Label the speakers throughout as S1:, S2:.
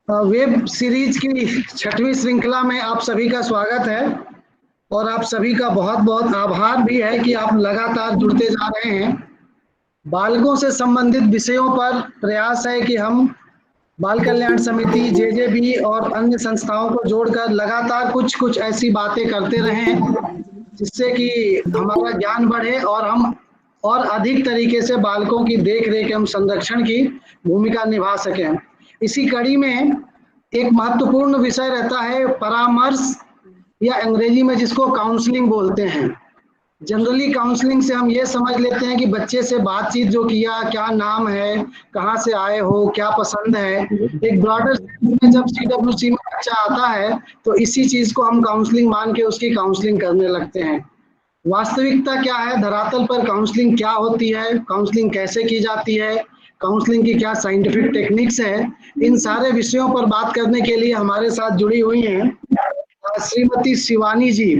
S1: Web series की छठवीं श्रृंखला में आप सभी का स्वागत है और आप सभी का बहुत बहुत आभार भी है कि आप लगातार जुड़ते जा रहे हैं। बालकों से संबंधित विषयों पर प्रयास है कि हम बाल कल्याण समिति जेजेबी और अन्य संस्थाओं को जोड़कर लगातार कुछ कुछ ऐसी बातें करते रहें जिससे कि हमारा ज्ञान बढ़े और हम और अधिक तरीके से बालकों की देख रेख एवं संरक्षण की भूमिका निभा सकें। इसी कड़ी में एक महत्वपूर्ण विषय रहता है परामर्श, या अंग्रेजी में जिसको काउंसलिंग बोलते हैं। जनरली काउंसलिंग से हम ये समझ लेते हैं कि बच्चे से बातचीत जो किया, क्या नाम है, कहाँ से आए हो, क्या पसंद है। एक ब्रॉडर सेंस में जब सीडब्ल्यूसी में बच्चा आता है तो इसी चीज को हम काउंसलिंग मान के उसकी काउंसलिंग करने लगते हैं। वास्तविकता क्या है, धरातल पर काउंसलिंग क्या होती है, काउंसलिंग कैसे की जाती है, काउंसलिंग की क्या साइंटिफिक टेक्निक्स है, इन सारे विषयों पर बात करने के लिए हमारे साथ जुड़ी हुई हैं श्रीमती शिवानी जी।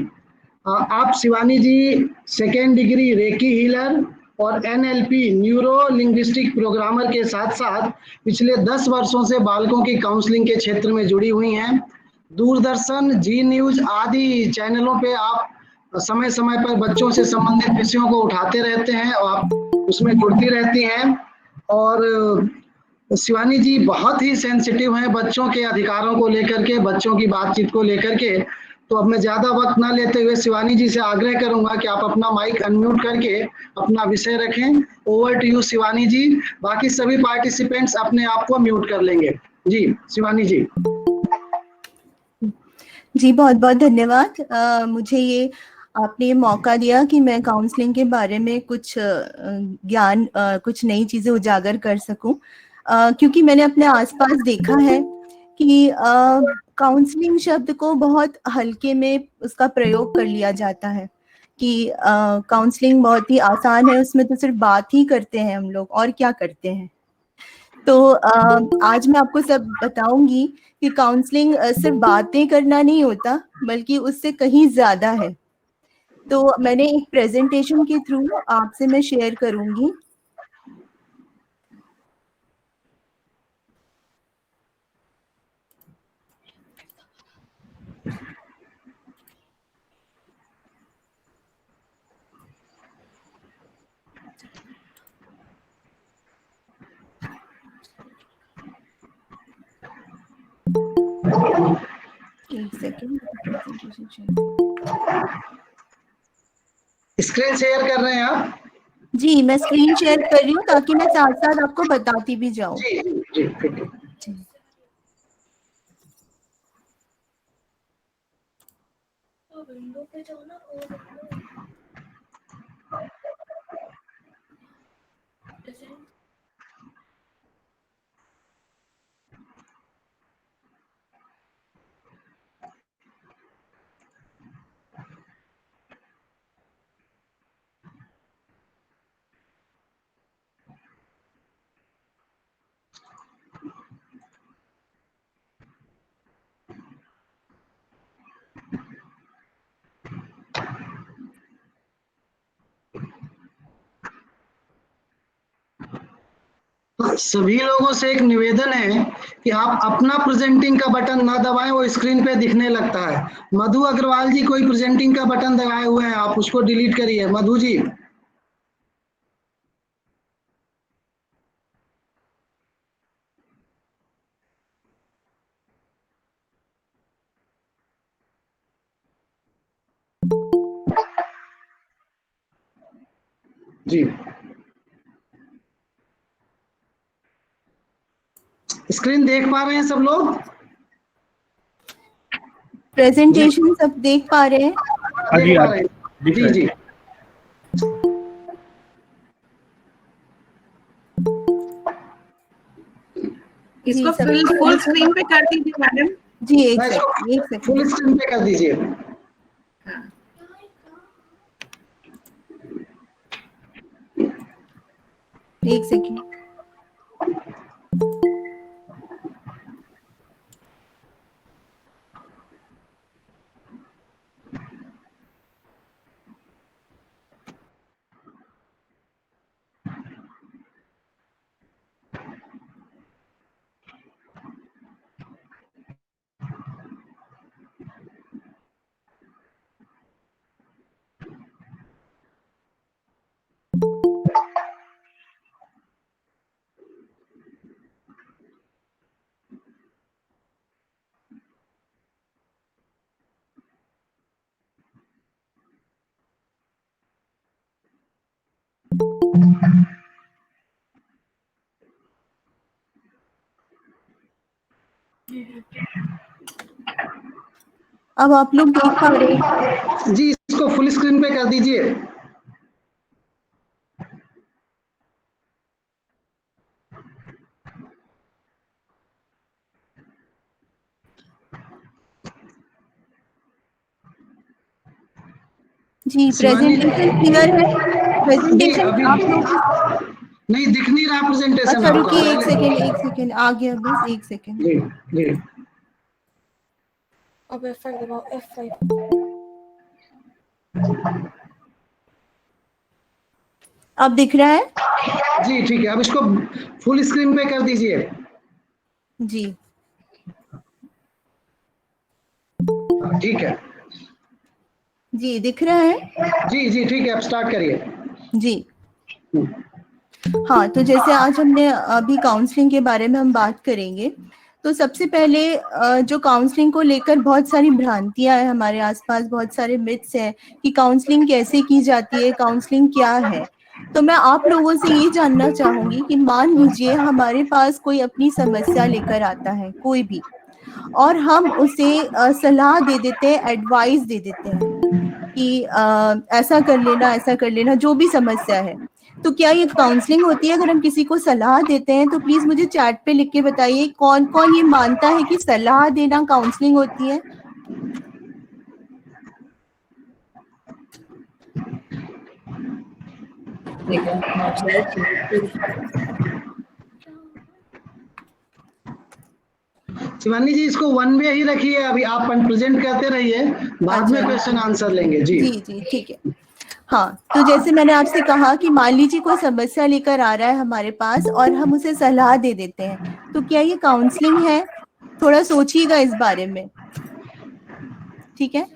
S1: आप शिवानी जी सेकेंड डिग्री रेकी हीलर और एनएलपी न्यूरो लिंग्विस्टिक प्रोग्रामर के साथ साथ पिछले 10 वर्षों से बालकों की काउंसलिंग के क्षेत्र में जुड़ी हुई हैं। दूरदर्शन, जी न्यूज आदि चैनलों पे आप समय समय पर बच्चों से संबंधित विषयों को उठाते रहते हैं और आप उसमें जुड़ती रहती हैं। और शिवानी जी बहुत ही सेंसिटिव हैं बच्चों के अधिकारों को लेकर के, बच्चों की बातचीत को लेकर के। तो अब मैं ज्यादा वक्त ना लेते हुए शिवानी जी से आग्रह करूंगा कि आप अपना माइक अनम्यूट करके अपना विषय रखें। ओवर टू यू शिवानी जी। बाकी सभी पार्टिसिपेंट्स अपने आप को म्यूट कर लेंगे। जी शिवानी जी।
S2: जी बहुत बहुत धन्यवाद। मुझे ये आपने ये मौका दिया कि मैं काउंसलिंग के बारे में कुछ ज्ञान, कुछ नई चीज़ें उजागर कर सकूं, क्योंकि मैंने अपने आसपास देखा है कि काउंसलिंग शब्द को बहुत हल्के में उसका प्रयोग कर लिया जाता है कि काउंसलिंग बहुत ही आसान है, उसमें तो सिर्फ बात ही करते हैं हम लोग, और क्या करते हैं। तो आज मैं आपको सब बताऊंगी कि काउंसलिंग सिर्फ बातें करना नहीं होता, बल्कि उससे कहीं ज्यादा है। तो मैंने एक प्रेजेंटेशन के थ्रू आपसे मैं शेयर करूंगी। एक सेकेंड, प्रेजेंटेशन
S1: स्क्रीन शेयर कर रहे हैं आप?
S2: जी मैं स्क्रीन शेयर कर रही हूँ ताकि मैं साथ साथ आपको बताती भी जाऊँ।
S1: जी जी जी।
S2: विंडो पे जाओ ना, और
S1: तो सभी लोगों से एक निवेदन है कि आप अपना प्रेजेंटिंग का बटन ना दबाएं, वो स्क्रीन पे दिखने लगता है। मधु अग्रवाल जी कोई प्रेजेंटिंग का बटन दबाए हुए हैं, आप उसको डिलीट करिए मधु जी। जी स्क्रीन देख पा रहे हैं सब लोग?
S2: प्रेजेंटेशन सब देख पा रहे हैं?
S1: देख पा रहे हैं? जी जी।
S3: इसको फुल स्क्रीन पे कर दीजिए मैडम।
S2: जी एक सेकंड
S1: फुल स्क्रीन पे कर दीजिए।
S2: एक सेकंड। अब आप लोग देख पा रहे हैं?
S1: जी, इसको फुल स्क्रीन पे कर दीजिए।
S2: जी,
S1: शिवानी
S2: प्रेजेंटेशन क्लियर है?
S1: जी,
S2: प्रेजेंटेशन
S1: अभी
S2: आप लोग
S1: नहीं दिख नहीं रहा प्रेजेंटेशन
S2: अच्छा
S1: आपका।
S2: रुकिए, एक सेकेंड आ गया, बस एक सेकेंड।
S1: जी जी
S4: अब F5 दबाओ, F5।
S2: अब दिख रहा है?
S1: जी ठीक है, अब इसको फुल स्क्रीन पे कर दीजिए।
S2: जी
S1: ठीक है
S2: जी, दिख रहा है?
S1: जी जी ठीक है, अब स्टार्ट करिए।
S2: जी हाँ, तो जैसे आज हमने अभी काउंसलिंग के बारे में हम बात करेंगे। तो सबसे पहले जो काउंसलिंग को लेकर बहुत सारी भ्रांतियां हैं हमारे आसपास, बहुत सारे मिथ्स हैं कि काउंसलिंग कैसे की जाती है, काउंसलिंग क्या है। तो मैं आप लोगों से ये जानना चाहूंगी कि मान लीजिए हमारे पास कोई अपनी समस्या लेकर आता है, कोई भी, और हम उसे सलाह दे देते हैं, एडवाइस दे देते हैं कि ऐसा कर लेना, जो भी समस्या है। तो क्या ये काउंसलिंग होती है? अगर हम किसी को सलाह देते हैं तो प्लीज मुझे चैट पे लिख के बताइए कौन कौन ये मानता है कि सलाह देना काउंसलिंग होती है।
S1: शिवानी जी, इसको वन वे ही रखिए, अभी आप प्रेजेंट करते रहिए, बाद में क्वेश्चन आंसर लेंगे। जी
S2: जी ठीक है। हाँ, तो जैसे मैंने आपसे कहा कि मान लीजिए कोई समस्या लेकर आ रहा है हमारे पास और हम उसे सलाह दे देते हैं, तो क्या ये काउंसलिंग है? थोड़ा सोचिएगा इस बारे में, ठीक है?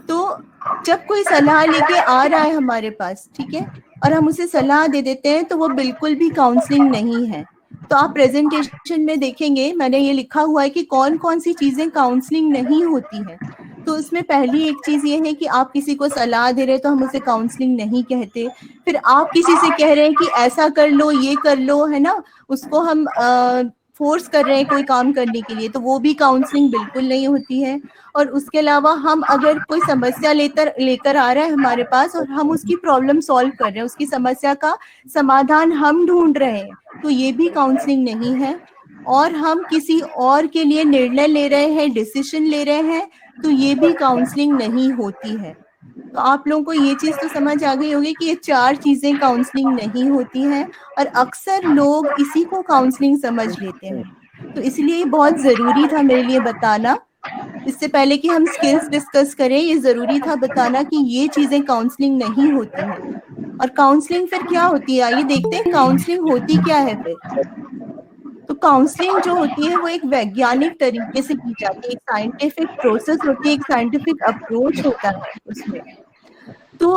S2: तो जब कोई सलाह लेके आ रहा है हमारे पास, ठीक है, और हम उसे सलाह दे देते हैं, तो वो बिल्कुल भी काउंसलिंग नहीं है। तो आप प्रेजेंटेशन में देखेंगे मैंने ये लिखा हुआ है कि कौन कौन सी चीजें काउंसलिंग नहीं होती है। तो उसमें पहली एक चीज ये है कि आप किसी को सलाह दे रहे हैं तो हम उसे काउंसलिंग नहीं कहते। फिर आप किसी से कह रहे हैं कि ऐसा कर लो, ये कर लो, है ना, उसको हम फोर्स कर रहे हैं कोई काम करने के लिए, तो वो भी काउंसलिंग बिल्कुल नहीं होती है। और उसके अलावा हम अगर कोई समस्या लेकर आ रहा है हमारे पास और हम उसकी प्रॉब्लम सॉल्व कर रहे हैं, उसकी समस्या का समाधान हम ढूंढ रहे हैं, तो ये भी काउंसलिंग नहीं है। और हम किसी और के लिए निर्णय ले रहे हैं, डिसीजन ले रहे हैं, तो ये भी काउंसलिंग नहीं होती है। तो आप लोगों को ये चीज तो समझ आ गई होगी कि ये 4 चीजें काउंसलिंग नहीं होती हैं, और अक्सर लोग इसी को काउंसलिंग समझ लेते हैं। तो इसलिए बहुत जरूरी था मेरे लिए बताना, इससे पहले कि हम स्किल्स डिस्कस करें, ये जरूरी था बताना कि ये चीजें काउंसलिंग नहीं होती है। और काउंसलिंग फिर क्या होती है, आइए देखते हैं काउंसलिंग होती क्या है फिर। तो काउंसलिंग जो होती है वो एक वैज्ञानिक तरीके से की जाती है, एक साइंटिफिक प्रोसेस होती है, एक साइंटिफिक अप्रोच होता है उसमें। तो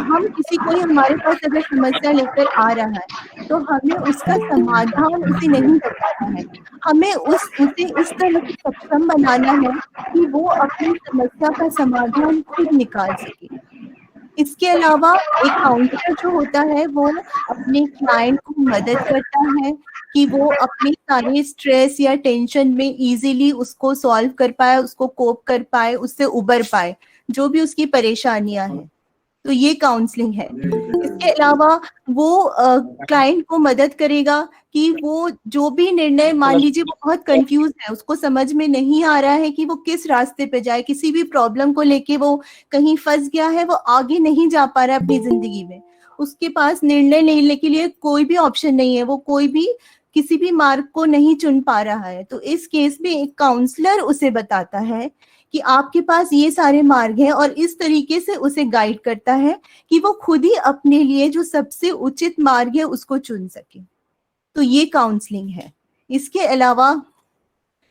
S2: हम किसी कोई हमारे पास अगर समस्या लेकर आ रहा है तो हमें उसका समाधान उसे नहीं बताना है, हमें उसे इस तरह से सक्षम बनाना है कि वो अपनी समस्या का समाधान खुद निकाल सके। इसके अलावा एक काउंसलर जो होता है वो अपने क्लाइंट को मदद करता है कि वो अपने सारे स्ट्रेस या टेंशन में इजीली उसको सॉल्व कर पाए, उसको कोप कर पाए, उससे उबर पाए, जो भी उसकी परेशानियां हैं। तो ये काउंसलिंग है। इसके अलावा वो क्लाइंट को मदद करेगा कि वो जो भी निर्णय, मान लीजिए वो बहुत कंफ्यूज है, उसको समझ में नहीं आ रहा है कि वो किस रास्ते पे जाए, किसी भी प्रॉब्लम को लेके वो कहीं फंस गया है, वो आगे नहीं जा पा रहा है अपनी जिंदगी में, उसके पास निर्णय लेने के लिए कोई भी ऑप्शन नहीं है, वो कोई भी किसी भी मार्ग को नहीं चुन पा रहा है। तो इस केस में एक काउंसलर उसे बताता है कि आपके पास ये सारे मार्ग हैं, और इस तरीके से उसे गाइड करता है कि वो खुद ही अपने लिए जो सबसे उचित मार्ग है उसको चुन सके। तो ये काउंसलिंग है। इसके अलावा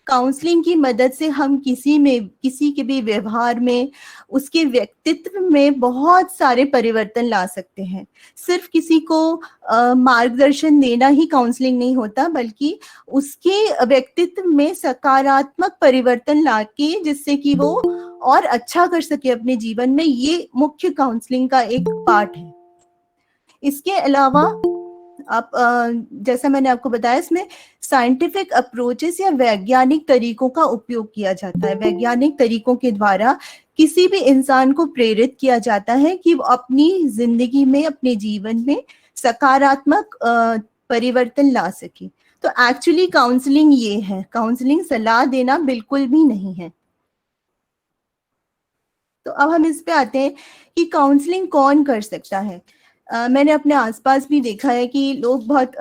S2: काउंसलिंग की मदद से हम किसी के भी व्यवहार में, उसके व्यक्तित्व में बहुत सारे परिवर्तन ला सकते हैं। सिर्फ किसी को मार्गदर्शन देना ही काउंसलिंग नहीं होता, बल्कि उसके व्यक्तित्व में सकारात्मक परिवर्तन लाके जिससे कि वो और अच्छा कर सके अपने जीवन में, ये मुख्य काउंसलिंग का एक पार्ट है। इसके अलावा आप जैसा मैंने आपको बताया, इसमें साइंटिफिक अप्रोचेस या वैज्ञानिक तरीकों का उपयोग किया जाता है। वैज्ञानिक तरीकों के द्वारा किसी भी इंसान को प्रेरित किया जाता है कि वो अपनी जिंदगी में, अपने जीवन में सकारात्मक परिवर्तन ला सके। तो एक्चुअली काउंसलिंग ये है, काउंसलिंग सलाह देना बिल्कुल भी नहीं है। तो अब हम इस पे आते हैं कि काउंसलिंग कौन कर सकता है। मैंने अपने आसपास भी देखा है कि लोग बहुत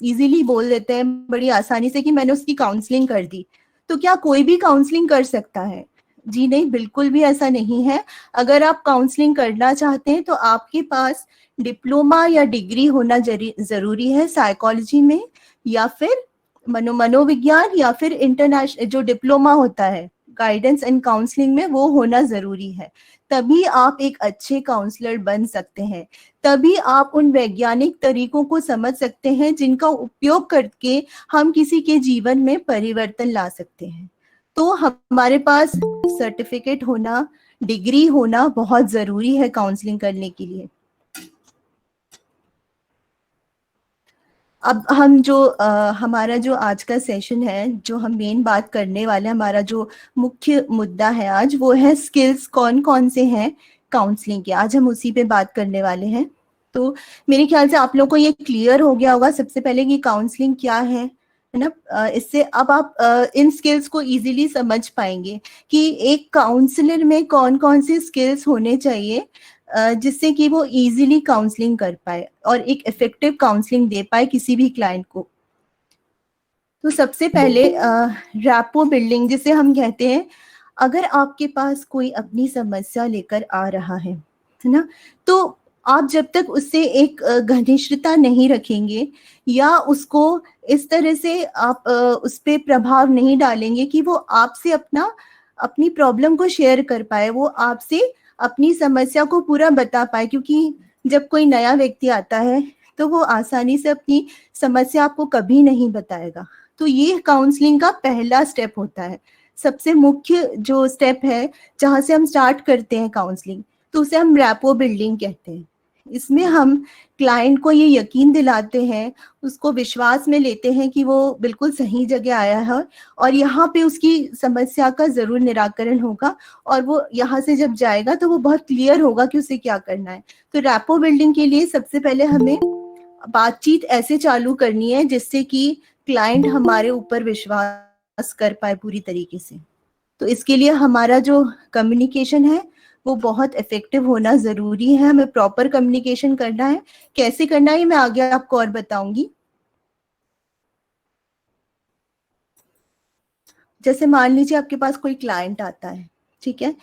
S2: इजीली बोल देते हैं, बड़ी आसानी से, कि मैंने उसकी काउंसलिंग कर दी। तो क्या कोई भी काउंसलिंग कर सकता है? जी नहीं, बिल्कुल भी ऐसा नहीं है। अगर आप काउंसलिंग करना चाहते हैं तो आपके पास डिप्लोमा या डिग्री होना जरूरी है साइकोलॉजी में, या फिर मनोविज्ञान, या फिर इंटरनेशनल जो डिप्लोमा होता है गाइडेंस एंड काउंसलिंग में, वो होना जरूरी है। तभी आप एक अच्छे काउंसलर बन सकते हैं। तभी आप उन वैज्ञानिक तरीकों को समझ सकते हैं जिनका उपयोग करके हम किसी के जीवन में परिवर्तन ला सकते हैं। तो हमारे पास सर्टिफिकेट होना, डिग्री होना बहुत जरूरी है काउंसलिंग करने के लिए। अब हम जो हमारा जो आज का सेशन है, जो हम मेन बात करने वाले हैं, हमारा जो मुख्य मुद्दा है आज, वो है स्किल्स कौन कौन से हैं काउंसलिंग के। आज हम उसी पे बात करने वाले हैं। तो मेरे ख्याल से आप लोगों को ये क्लियर हो गया होगा सबसे पहले कि काउंसलिंग क्या है ना। इससे अब आप इन स्किल्स को इजीली समझ पाएंगे कि एक काउंसलर में कौन कौन से स्किल्स होने चाहिए जिससे कि वो इजीली काउंसलिंग कर पाए और एक इफेक्टिव काउंसलिंग दे पाए किसी भी क्लाइंट को। तो सबसे पहले रैपो बिल्डिंग जिसे हम कहते हैं। अगर आपके पास कोई अपनी समस्या लेकर आ रहा है ना, तो आप जब तक उससे एक घनिष्ठता नहीं रखेंगे या उसको इस तरह से आप उस पर प्रभाव नहीं डालेंगे कि वो आपसे अपनी प्रॉब्लम को शेयर कर पाए, वो आपसे अपनी समस्या को पूरा बता पाए। क्योंकि जब कोई नया व्यक्ति आता है तो वो आसानी से अपनी समस्या आपको कभी नहीं बताएगा। तो ये काउंसलिंग का पहला स्टेप होता है, सबसे मुख्य जो स्टेप है जहां से हम स्टार्ट करते हैं काउंसलिंग, तो उसे हम रैपो बिल्डिंग कहते हैं। इसमें हम क्लाइंट को ये यकीन दिलाते हैं, उसको विश्वास में लेते हैं कि वो बिल्कुल सही जगह आया है और यहाँ पे उसकी समस्या का जरूर निराकरण होगा, और वो यहाँ से जब जाएगा तो वो बहुत क्लियर होगा कि उसे क्या करना है। तो रैपो बिल्डिंग के लिए सबसे पहले हमें बातचीत ऐसे चालू करनी है जिससे कि क्लाइंट हमारे ऊपर विश्वास कर पाए पूरी तरीके से। तो इसके लिए हमारा जो कम्युनिकेशन है वो बहुत इफेक्टिव होना जरूरी है। हमें प्रॉपर कम्युनिकेशन करना है। कैसे करना है मैं आगे आपको और बताऊंगी। जैसे मान लीजिए आपके पास कोई क्लाइंट आता है, ठीक है,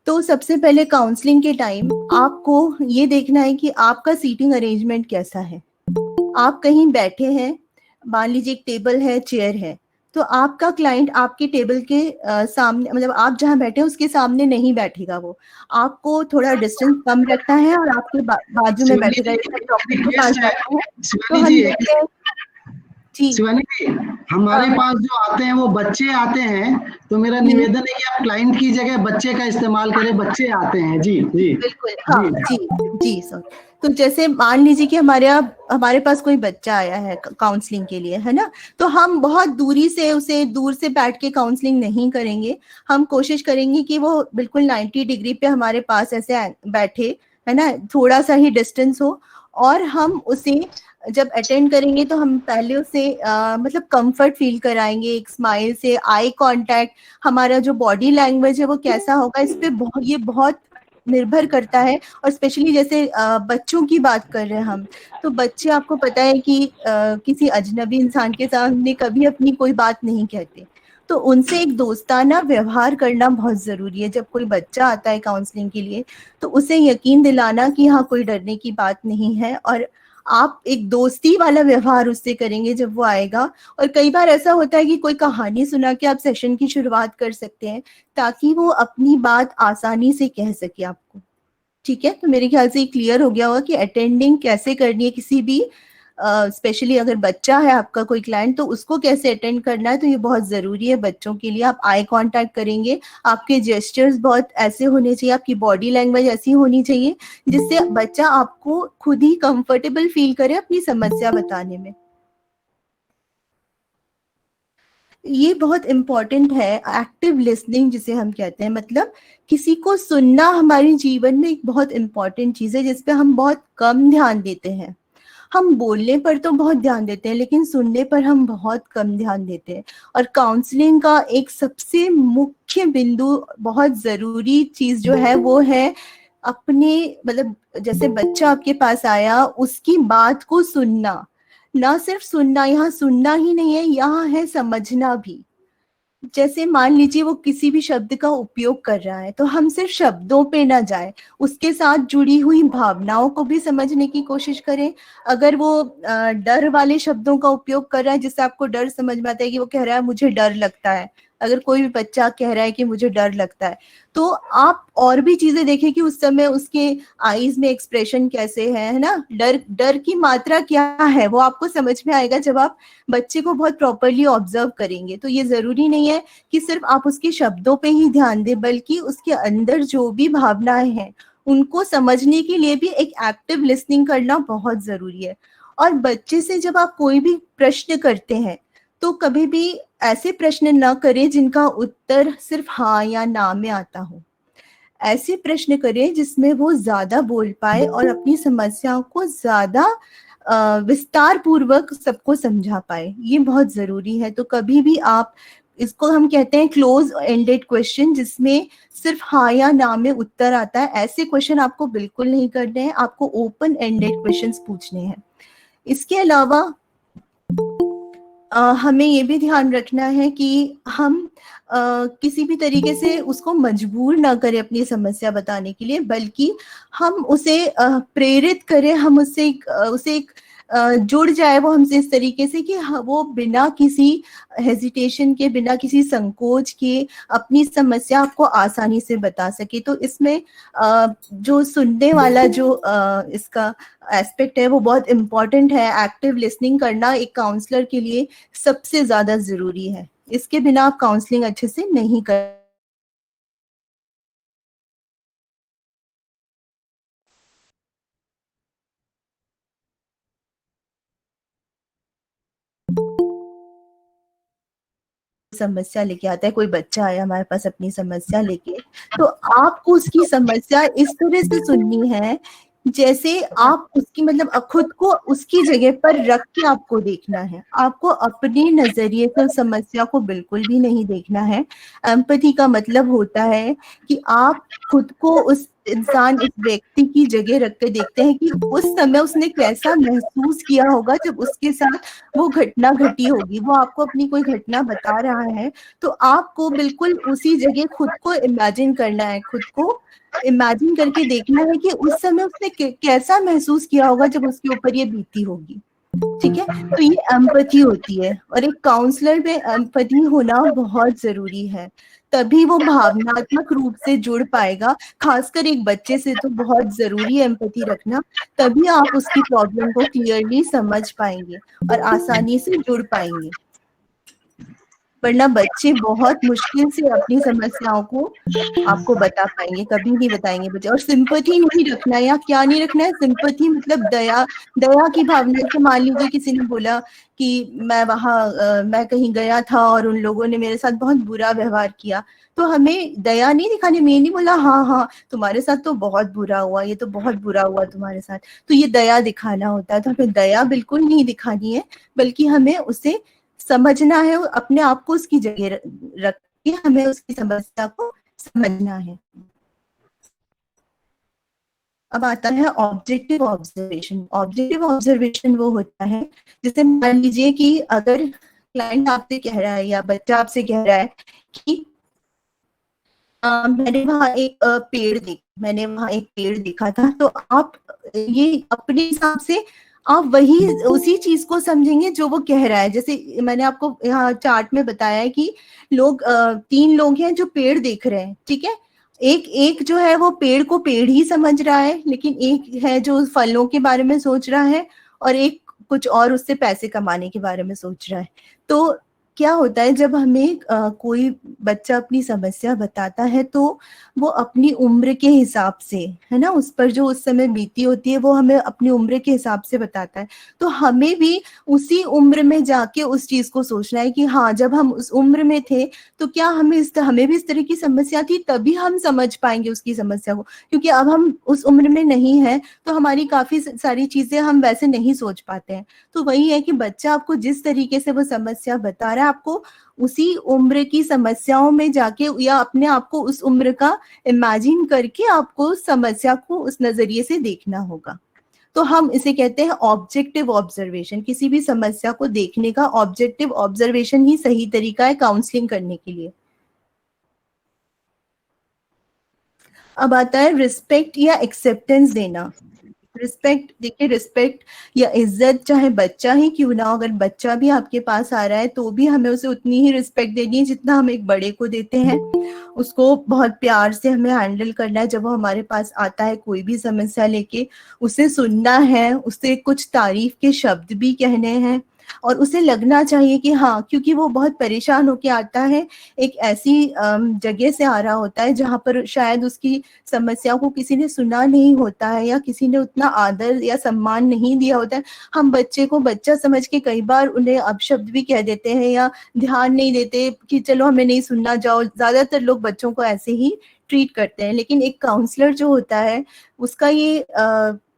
S2: तो सबसे पहले काउंसलिंग के टाइम आपको ये देखना है कि आपका सीटिंग अरेंजमेंट कैसा है। आप कहीं बैठे हैं, मान लीजिए एक टेबल है, चेयर है, तो आपका क्लाइंट आपके टेबल के सामने, मतलब आप जहां बैठे हैं उसके सामने नहीं बैठेगा। वो आपको थोड़ा डिस्टेंस कम रखना है और आपके बाजू में बैठेगा।
S1: शिवानी जी, हमारे पास जो आते हैं वो बच्चे आते हैं, तो मेरा निवेदन है कि आप क्लाइंट की जगह बच्चे का इस्तेमाल करें। बच्चे आते हैं जी जी
S2: बिल्कुल, हाँ जी जी सर। तो जैसे मान लीजिए कि हमारे पास कोई बच्चा आया है काउंसलिंग के लिए, है ना, तो हम बहुत उसे दूर से बैठ के काउंसलिंग नहीं करेंगे। हम कोशिश करेंगे कि वो बिल्कुल 90 डिग्री पे हमारे पास ऐसे बैठे, है ना, थोड़ा सा ही डिस्टेंस हो, और हम उसे जब अटेंड करेंगे तो हम पहले उसे मतलब कंफर्ट फील कराएंगे, एक स्माइल से, आई कांटेक्ट, हमारा जो बॉडी लैंग्वेज है वो कैसा होगा, इस पे ये बहुत निर्भर करता है। और स्पेशली जैसे बच्चों की बात कर रहे हैं हम, तो बच्चे, आपको पता है कि किसी अजनबी इंसान के सामने कभी अपनी कोई बात नहीं कहते, तो उनसे एक दोस्ताना व्यवहार करना बहुत जरूरी है। जब कोई बच्चा आता है काउंसलिंग के लिए तो उसे यकीन दिलाना कि हाँ, कोई डरने की बात नहीं है, और आप एक दोस्ती वाला व्यवहार उससे करेंगे जब वो आएगा। और कई बार ऐसा होता है कि कोई कहानी सुना के आप सेशन की शुरुआत कर सकते हैं ताकि वो अपनी बात आसानी से कह सके आपको। ठीक है, तो मेरे ख्याल से क्लियर हो गया होगा कि अटेंडिंग कैसे करनी है किसी भी स्पेशली अगर बच्चा है आपका कोई क्लाइंट, तो उसको कैसे अटेंड करना है, तो ये बहुत ज़रूरी है बच्चों के लिए। आप आई कांटेक्ट करेंगे, आपके जेस्चर्स बहुत ऐसे होने चाहिए, आपकी बॉडी लैंग्वेज ऐसी होनी चाहिए जिससे बच्चा आपको खुद ही कंफर्टेबल फील करे अपनी समस्या बताने में। ये बहुत इम्पोर्टेंट है, एक्टिव लिसनिंग जिसे हम कहते हैं, मतलब किसी को सुनना हमारे जीवन में एक बहुत इम्पोर्टेंट चीज़ है जिस पे हम बहुत कम ध्यान देते हैं। हम बोलने पर तो बहुत ध्यान देते हैं, लेकिन सुनने पर हम बहुत कम ध्यान देते हैं। और काउंसलिंग का एक सबसे मुख्य बिंदु, बहुत ज़रूरी चीज़ जो है वो है अपने, मतलब जैसे बच्चा आपके पास आया, उसकी बात को सुनना। ना सिर्फ सुनना, यहाँ सुनना ही नहीं है, यहाँ है समझना भी। जैसे मान लीजिए वो किसी भी शब्द का उपयोग कर रहा है, तो हम सिर्फ शब्दों पे ना जाए, उसके साथ जुड़ी हुई भावनाओं को भी समझने की कोशिश करें। अगर वो डर वाले शब्दों का उपयोग कर रहा है, जिससे आपको डर समझ में आता है कि वो कह रहा है मुझे डर लगता है, अगर कोई भी बच्चा कह रहा है कि मुझे डर लगता है, तो आप और भी चीजें देखें कि उस समय उसके आईज में एक्सप्रेशन कैसे है ना, डर की मात्रा क्या है, वो आपको समझ में आएगा जब आप बच्चे को बहुत प्रॉपरली ऑब्जर्व करेंगे। तो ये जरूरी नहीं है कि सिर्फ आप उसके शब्दों पे ही ध्यान दें, बल्कि उसके अंदर जो भी भावनाएं हैं उनको समझने के लिए भी एक एक्टिव लिसनिंग करना बहुत जरूरी है। और बच्चे से जब आप कोई भी प्रश्न करते हैं, तो कभी भी ऐसे प्रश्न ना करें जिनका उत्तर सिर्फ हाँ या ना में आता हो। ऐसे प्रश्न करें जिसमें वो ज्यादा बोल पाए और अपनी समस्याओं को ज्यादा विस्तार पूर्वक सबको समझा पाए। ये बहुत जरूरी है। तो कभी भी आप, इसको हम कहते हैं क्लोज एंडेड क्वेश्चन, जिसमें सिर्फ हाँ या ना में उत्तर आता है, ऐसे क्वेश्चन आपको बिल्कुल नहीं करने हैं। आपको ओपन एंडेड क्वेश्चंस पूछने हैं। इसके अलावा हमें ये भी ध्यान रखना है कि हम किसी भी तरीके से उसको मजबूर ना करें अपनी समस्या बताने के लिए, बल्कि हम उसे प्रेरित करें, हम उसे एक जुड़ जाए वो हमसे इस तरीके से कि वो बिना किसी हेजिटेशन के, बिना किसी संकोच के अपनी समस्या आपको आसानी से बता सके। तो इसमें जो सुनने वाला जो इसका एस्पेक्ट है वो बहुत इम्पोर्टेंट है। एक्टिव लिसनिंग करना एक काउंसलर के लिए सबसे ज्यादा जरूरी है। इसके बिना आप काउंसलिंग अच्छे से नहीं कर। समस्या लेके आता है, कोई बच्चा आया हमारे पास अपनी समस्या लेके, तो आपको उसकी समस्या इस तरह से सुननी है जैसे आप उसकी, मतलब खुद को उसकी जगह पर रख के आपको देखना है। आपको अपने नजरिए से समस्या को बिल्कुल भी नहीं देखना है। एम्पैथी का मतलब होता है कि आप खुद को उस इंसान, उस व्यक्ति की जगह रख के देखते हैं कि उस समय उसने कैसा महसूस किया होगा जब उसके साथ वो घटना घटी होगी। वो आपको अपनी कोई घटना बता रहा है, तो आपको बिल्कुल उसी जगह खुद को इमेजिन करना है, खुद को इमेजिन करके देखना है कि उस समय उसने कैसा महसूस किया होगा जब उसके ऊपर ये बीती होगी। ठीक है, तो ये एम्पैथी होती है। और एक काउंसलर में एम्पैथी होना बहुत जरूरी है, तभी वो भावनात्मक रूप से जुड़ पाएगा। खासकर एक बच्चे से तो बहुत जरूरी है एम्पैथी रखना, तभी आप उसकी प्रॉब्लम को क्लियरली समझ पाएंगे और आसानी से जुड़ पाएंगे। वरना बच्चे बहुत मुश्किल से अपनी समस्याओं को आपको बता पाएंगे, कभी नहीं बताएंगे बच्चे। और सिंपैथी नहीं रखना है, या क्या नहीं रखना है, सिंपैथी मतलब दया की भावना। जैसे मान लीजिए किसी ने बोला कि मैं कहीं गया था और उन लोगों ने मेरे साथ बहुत बुरा व्यवहार किया, तो हमें दया नहीं दिखानी। मैं नहीं बोला हाँ तुम्हारे साथ तो बहुत बुरा हुआ, ये तो बहुत बुरा हुआ तुम्हारे साथ, तो ये दया दिखाना होता है। तो हमें दया बिल्कुल नहीं दिखानी है, बल्कि हमें उसे समझना है, अपने आप को उसकी जगह रख के हमें उसकी समस्या को समझना है। अब आता है ऑब्जेक्टिव ऑब्जर्वेशन। ऑब्जेक्टिव ऑब्जर्वेशन वो होता है, जैसे मान लीजिए कि अगर क्लाइंट आपसे कह रहा है या बच्चा आपसे कह रहा है कि मैंने वहां एक पेड़ देखा था, तो आप ये अपने हिसाब से आप वही उसी चीज को समझेंगे जो वो कह रहा है। जैसे मैंने आपको यहाँ चार्ट में बताया है कि तीन लोग हैं जो पेड़ देख रहे हैं, ठीक है। एक जो है वो पेड़ को पेड़ ही समझ रहा है, लेकिन एक है जो फलों के बारे में सोच रहा है, और एक कुछ और उससे पैसे कमाने के बारे में सोच रहा है। तो क्या होता है, जब हमें कोई बच्चा अपनी समस्या बताता है तो वो अपनी उम्र के हिसाब से, है ना, उस पर जो उस समय बीती होती है वो हमें अपनी उम्र के हिसाब से बताता है। तो हमें भी उसी उम्र में जाके उस चीज को सोचना है कि हाँ, जब हम उस उम्र में थे तो क्या हमें भी इस तरह की समस्या थी, तभी हम समझ पाएंगे उसकी समस्या को। क्योंकि अब हम उस उम्र में नहीं है तो हमारी काफी सारी चीजें हम वैसे नहीं सोच पाते हैं। तो वही है कि बच्चा आपको जिस तरीके से वो समस्या बता रहा है, आपको उसी उम्र की समस्याओं में जाके या अपने आप को उस उम्र का इमेजिन करके आपको समस्या को उस नजरिए से देखना होगा। तो हम इसे कहते हैं ऑब्जेक्टिव ऑब्जर्वेशन। किसी भी समस्या को देखने का ऑब्जेक्टिव ऑब्जर्वेशन ही सही तरीका है काउंसलिंग करने के लिए। अब आता है रिस्पेक्ट या एक्सेप्टेंस देना। रिस्पेक्ट, देखिए रिस्पेक्ट या इज्जत चाहे बच्चा ही क्यों ना हो, अगर बच्चा भी आपके पास आ रहा है तो भी हमें उसे उतनी ही रिस्पेक्ट देनी है जितना हम एक बड़े को देते हैं। उसको बहुत प्यार से हमें हैंडल करना है। जब वो हमारे पास आता है कोई भी समस्या लेके, उसे सुनना है, उससे कुछ तारीफ के शब्द भी कहने हैं, और उसे लगना चाहिए कि हाँ, क्योंकि वो बहुत परेशान होके आता है, एक ऐसी जगह से आ रहा होता है जहाँ पर शायद उसकी समस्या को किसी ने सुना नहीं होता है या किसी ने उतना आदर या सम्मान नहीं दिया होता है। हम बच्चे को बच्चा समझ के कई बार उन्हें अपशब्द भी कह देते हैं या ध्यान नहीं देते कि चलो हमें नहीं सुनना, जाओ। ज्यादातर लोग बच्चों को ऐसे ही ट्रीट करते हैं। लेकिन एक काउंसलर जो होता है, उसका ये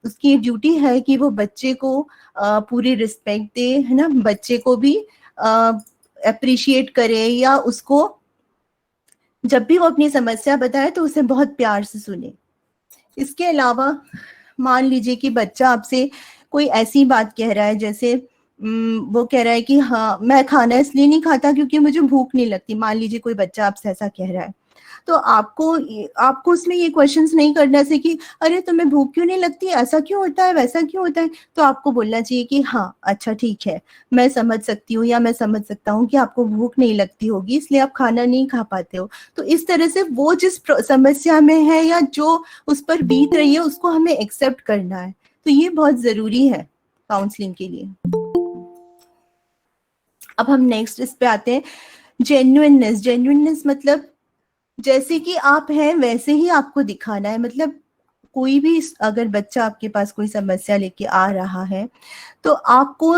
S2: उसकी ड्यूटी है कि वो बच्चे को पूरी रिस्पेक्ट दे, है ना, बच्चे को भी अप्रिशिएट करे, या उसको जब भी वो अपनी समस्या बताए तो उसे बहुत प्यार से सुने। इसके अलावा मान लीजिए कि बच्चा आपसे कोई ऐसी बात कह रहा है, जैसे वो कह रहा है कि हाँ, मैं खाना इसलिए नहीं खाता क्योंकि मुझे भूख नहीं लगती। मान लीजिए कोई बच्चा आपसे ऐसा कह रहा है, तो आपको उसमें ये क्वेश्चंस नहीं करना चाहिए कि अरे तुम्हें भूख क्यों नहीं लगती, ऐसा क्यों होता है, वैसा क्यों होता है। तो आपको बोलना चाहिए कि हाँ, अच्छा ठीक है, मैं समझ सकती हूँ या मैं समझ सकता हूँ कि आपको भूख नहीं लगती होगी इसलिए आप खाना नहीं खा पाते हो। तो इस तरह से वो जिस समस्या में है या जो उस पर बीत रही है उसको हमें एक्सेप्ट करना है। तो ये बहुत जरूरी है काउंसलिंग के लिए। अब हम नेक्स्ट इस पे आते हैं, जेन्युइननेस। जेन्युइननेस मतलब जैसे कि आप हैं वैसे ही आपको दिखाना है। मतलब कोई भी अगर बच्चा आपके पास कोई समस्या लेके आ रहा है तो आपको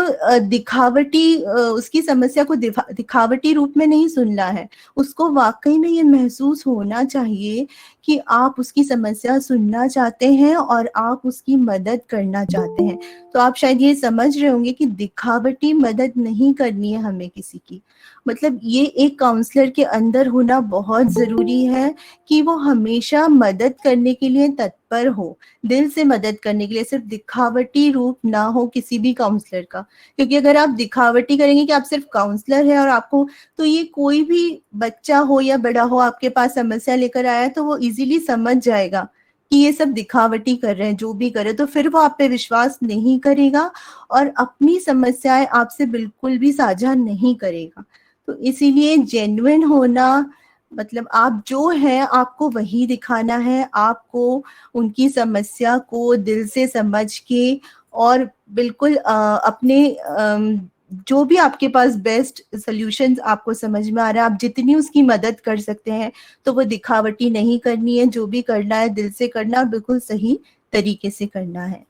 S2: उसकी समस्या को दिखावटी रूप में नहीं सुनना है। उसको वाकई में ये महसूस होना चाहिए कि आप उसकी समस्या सुनना चाहते हैं और आप उसकी मदद करना चाहते हैं। तो आप शायद ये समझ रहे होंगे कि दिखावटी मदद नहीं करनी है हमें किसी की। मतलब ये एक काउंसलर के अंदर होना बहुत जरूरी है कि वो हमेशा मदद करने के लिए तत्पर हो, दिल से मदद करने के लिए, सिर्फ दिखावटी रूप ना हो किसी भी काउंसलर का। क्योंकि अगर आप दिखावटी करेंगे कि आप सिर्फ काउंसलर है और आपको, तो ये कोई भी बच्चा हो या बड़ा हो आपके पास समस्या लेकर आया तो वो इजीली समझ जाएगा कि ये सब दिखावटी कर रहे हैं, जो भी करे, तो फिर वो आप पे विश्वास नहीं करेगा और अपनी समस्याएं आपसे बिल्कुल भी साझा नहीं करेगा। तो इसीलिए जेन्युइन होना मतलब आप जो है आपको वही दिखाना है। आपको उनकी समस्या को दिल से समझ के और बिल्कुल अपने जो भी आपके पास बेस्ट सॉल्यूशंस आपको समझ में आ रहा है, आप जितनी उसकी मदद कर सकते हैं, तो वो दिखावटी नहीं करनी है। जो भी करना है दिल से करना और बिल्कुल सही तरीके से करना है।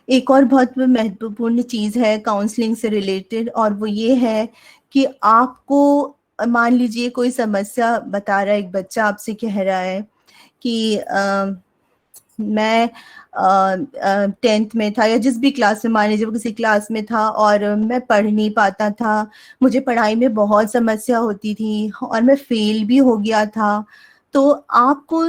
S2: एक और बहुत महत्वपूर्ण चीज है काउंसलिंग से रिलेटेड, और वो ये है कि आपको, मान लीजिए कोई समस्या बता रहा है, एक बच्चा आपसे कह रहा है कि मैं 10th में था या जिस भी क्लास में, मान लीजिए वो किसी क्लास में था और मैं पढ़ नहीं पाता था, मुझे पढ़ाई में बहुत समस्या होती थी और मैं फेल भी हो गया था। तो आपको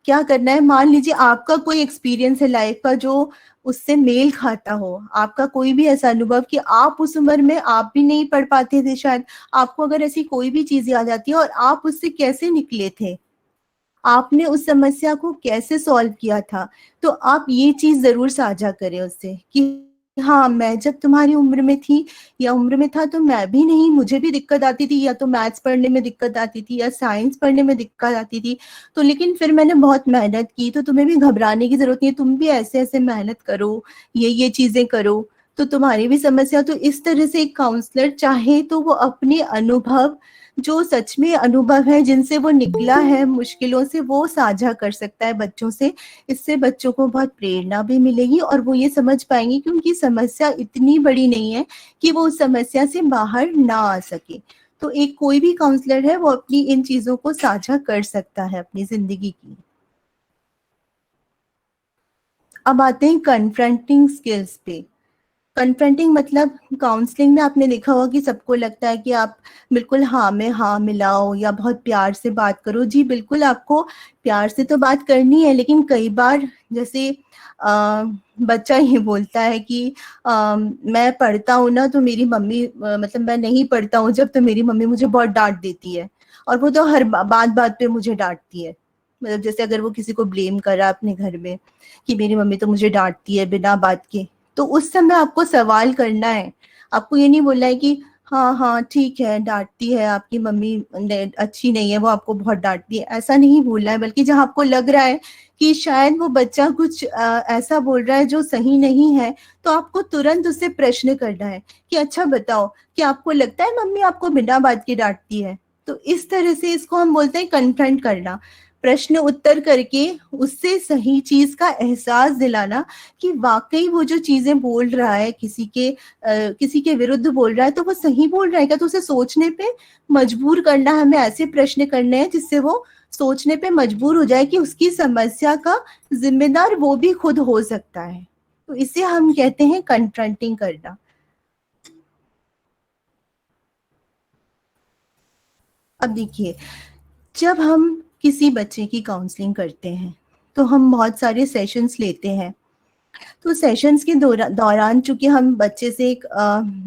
S2: क्या करना है, मान लीजिए आपका कोई एक्सपीरियंस है लाइफ का जो उससे मेल खाता हो, आपका कोई भी ऐसा अनुभव कि आप उस उम्र में आप भी नहीं पढ़ पाते थे शायद, आपको अगर ऐसी कोई भी चीज याद आती है और आप उससे कैसे निकले थे, आपने उस समस्या को कैसे सॉल्व किया था, तो आप ये चीज जरूर साझा करें उससे कि हाँ, मैं जब तुम्हारी उम्र में थी या उम्र में था तो मैं भी नहीं, मुझे भी दिक्कत आती थी, या तो मैथ्स पढ़ने में दिक्कत आती थी या साइंस पढ़ने में दिक्कत आती थी। तो लेकिन फिर मैंने बहुत मेहनत की। तो तुम्हें भी घबराने की जरूरत नहीं है, तुम भी ऐसे ऐसे मेहनत करो, ये चीजें करो, तो तुम्हारी भी समस्या। तो इस तरह से एक काउंसलर चाहे तो वो अपने अनुभव, जो सच में अनुभव है, जिनसे वो निकला है मुश्किलों से, वो साझा कर सकता है बच्चों से। इससे बच्चों को बहुत प्रेरणा भी मिलेगी और वो ये समझ पाएंगे कि उनकी समस्या इतनी बड़ी नहीं है कि वो उस समस्या से बाहर ना आ सके। तो एक कोई भी काउंसलर है वो अपनी इन चीजों को साझा कर सकता है अपनी जिंदगी की। अब आते हैं कन्फ्रंटिंग स्किल्स पे। कन्फ्रंटिंग मतलब काउंसलिंग में आपने देखा होगा कि सबको लगता है कि आप बिल्कुल हाँ में हाँ मिलाओ या बहुत प्यार से बात करो। जी बिल्कुल, आपको प्यार से तो बात करनी है, लेकिन कई बार जैसे बच्चा ये बोलता है कि मैं पढ़ता हूँ ना तो मेरी मम्मी, मतलब मैं नहीं पढ़ता हूँ जब, तो मेरी मम्मी मुझे बहुत डांट देती है। और वो तो हर बात बात पे मुझे डांटती है। मतलब जैसे अगर वो किसी को ब्लेम कर रहा है अपने घर में कि मेरी मम्मी तो मुझे डांटती है बिना बात के, तो उस समय आपको सवाल करना है। आपको ये नहीं बोलना है कि हाँ हाँ ठीक है, डांटती है आपकी मम्मी, अच्छी नहीं है वो, आपको बहुत डांटती है, ऐसा नहीं बोलना है। बल्कि जहां आपको लग रहा है कि शायद वो बच्चा कुछ ऐसा बोल रहा है जो सही नहीं है, तो आपको तुरंत उससे प्रश्न करना है कि अच्छा बताओ, कि आपको लगता है मम्मी आपको बिना बात के डांटती है? तो इस तरह से इसको हम बोलते हैं कन्फ्रंट करना, प्रश्न उत्तर करके उससे सही चीज का एहसास दिलाना कि वाकई वो जो चीजें बोल रहा है, किसी के विरुद्ध बोल रहा है, तो वो सही बोल रहा है क्या? तो उसे सोचने पे मजबूर करना। हमें ऐसे प्रश्न करने हैं जिससे वो सोचने पे मजबूर हो जाए कि उसकी समस्या का जिम्मेदार वो भी खुद हो सकता है। तो इसे हम कहते हैं कन्फ्रंटिंग करना। अब देखिए, जब हम किसी बच्चे की काउंसलिंग करते हैं तो हम बहुत सारे सेशंस लेते हैं। तो सेशंस के दौरान चूंकि हम बच्चे से एक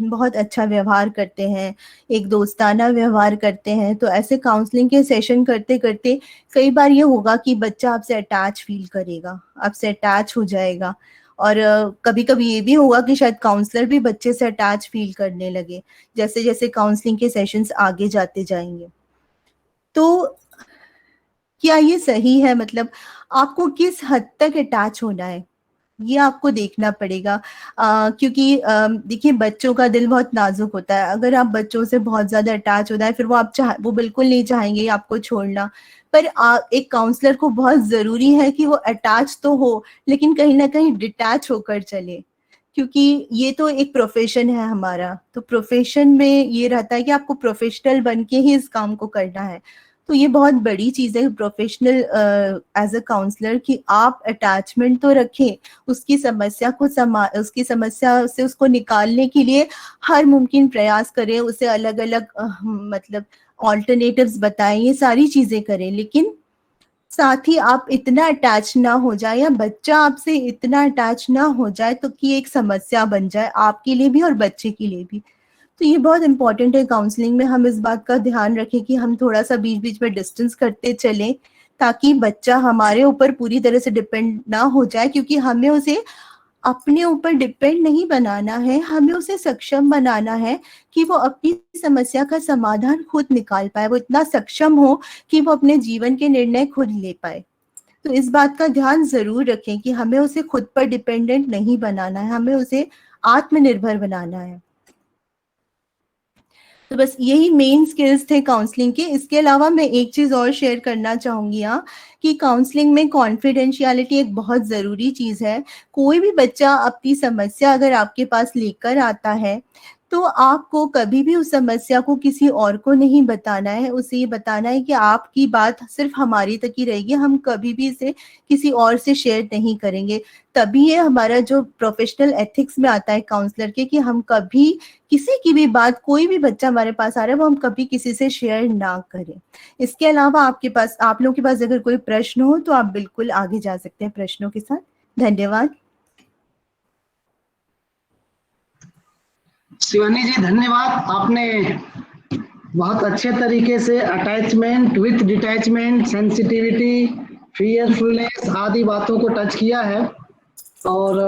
S2: बहुत अच्छा व्यवहार करते हैं, एक दोस्ताना व्यवहार करते हैं, तो ऐसे काउंसलिंग के सेशन करते करते कई बार ये होगा कि बच्चा आपसे अटैच फील करेगा, आपसे अटैच हो जाएगा। और कभी कभी ये भी होगा कि शायद काउंसलर भी बच्चे से अटैच फील करने लगे जैसे जैसे काउंसलिंग के सेशंस आगे जाते जाएंगे। तो क्या ये सही है? मतलब आपको किस हद तक अटैच होना है ये आपको देखना पड़ेगा। क्योंकि देखिए, बच्चों का दिल बहुत नाजुक होता है। अगर आप बच्चों से बहुत ज्यादा अटैच होता है, फिर वो बिल्कुल नहीं चाहेंगे आपको छोड़ना। पर एक काउंसलर को बहुत जरूरी है कि वो अटैच तो हो, लेकिन कहीं ना कहीं डिटैच होकर चले। क्योंकि ये तो एक प्रोफेशन है हमारा, तो प्रोफेशन में ये रहता है कि आपको प्रोफेशनल बन के ही इस काम को करना है। तो ये बहुत बड़ी चीज है प्रोफेशनल एज अ काउंसलर, कि आप अटैचमेंट तो रखें, उसकी समस्या से उसको निकालने के लिए हर मुमकिन प्रयास करें, उसे अलग अलग मतलब ऑल्टरनेटिव्स बताएं, ये सारी चीजें करें। लेकिन साथ ही आप इतना अटैच ना हो जाए या बच्चा आपसे इतना अटैच ना हो जाए तो कि एक समस्या बन जाए आपके लिए भी और बच्चे के लिए भी। तो ये बहुत इंपॉर्टेंट है काउंसलिंग में, हम इस बात का ध्यान रखें कि हम थोड़ा सा बीच बीच में डिस्टेंस करते चलें, ताकि बच्चा हमारे ऊपर पूरी तरह से डिपेंड ना हो जाए। क्योंकि हमें उसे अपने ऊपर डिपेंड नहीं बनाना है, हमें उसे सक्षम बनाना है कि वो अपनी समस्या का समाधान खुद निकाल पाए, वो इतना सक्षम हो कि वो अपने जीवन के निर्णय खुद ले पाए। तो इस बात का ध्यान जरूर रखें कि हमें उसे खुद पर डिपेंडेंट नहीं बनाना है, हमें उसे आत्मनिर्भर बनाना है। तो बस यही मेन स्किल्स थे काउंसलिंग के। इसके अलावा मैं एक चीज और शेयर करना चाहूंगी यहाँ, कि काउंसलिंग में कॉन्फिडेंशियलिटी एक बहुत जरूरी चीज है। कोई भी बच्चा अपनी समस्या अगर आपके पास लेकर आता है, तो आपको कभी भी उस समस्या को किसी और को नहीं बताना है। उसे ये बताना है कि आपकी बात सिर्फ हमारी तक ही रहेगी, हम कभी भी इसे किसी और से शेयर नहीं करेंगे। तभी ये हमारा जो प्रोफेशनल एथिक्स में आता है काउंसलर के, कि हम कभी किसी की भी बात, कोई भी बच्चा हमारे पास आ रहा है, वो हम कभी किसी से शेयर ना करें। इसके अलावा आप लोगों के पास अगर कोई प्रश्न हो तो आप बिल्कुल आगे जा सकते हैं प्रश्नों के साथ। धन्यवाद।
S1: शिवानी जी धन्यवाद, आपने बहुत अच्छे तरीके से अटैचमेंट विथ डिटैचमेंट, सेंसिटिविटी, फियरफुलनेस आदि बातों को टच किया है। और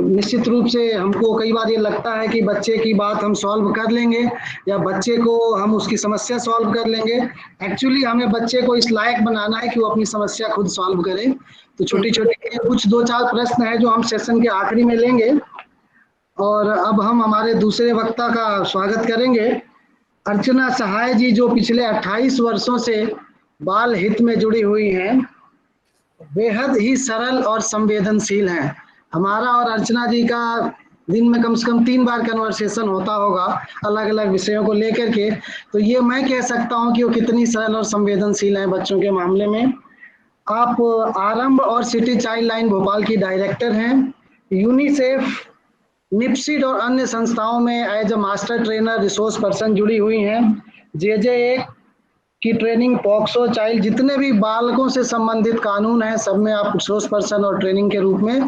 S1: निश्चित रूप से हमको कई बार ये लगता है कि बच्चे की बात हम सॉल्व कर लेंगे या बच्चे को हम उसकी समस्या सॉल्व कर लेंगे। एक्चुअली हमें बच्चे को इस लायक बनाना है कि वो अपनी समस्या खुद सॉल्व करे। तो छोटी छोटी कुछ 2-4 प्रश्न हैं जो हम सेशन के आखिरी में लेंगे। और अब हम हमारे दूसरे वक्ता का स्वागत करेंगे, अर्चना सहाय जी, जो पिछले 28 वर्षों से बाल हित में जुड़ी हुई हैं, बेहद ही सरल और संवेदनशील हैं। हमारा और अर्चना जी का दिन में कम से कम 3 बार कन्वर्सेशन होता होगा अलग अलग विषयों को लेकर के। तो ये मैं कह सकता हूँ कि वो कितनी सरल और संवेदनशील हैं बच्चों के मामले में। आप आरंभ और सिटी चाइल्ड लाइन भोपाल की डायरेक्टर हैं। यूनिसेफ, निप्सिड और अन्य संस्थाओं में as a master trainer, resource person जुड़ी हुई हैं। जे की ट्रेनिंग, पॉक्सो चाइल्ड, जितने भी बालकों से संबंधित कानून हैं सब में आप रिसोर्स पर्सन और ट्रेनिंग के रूप में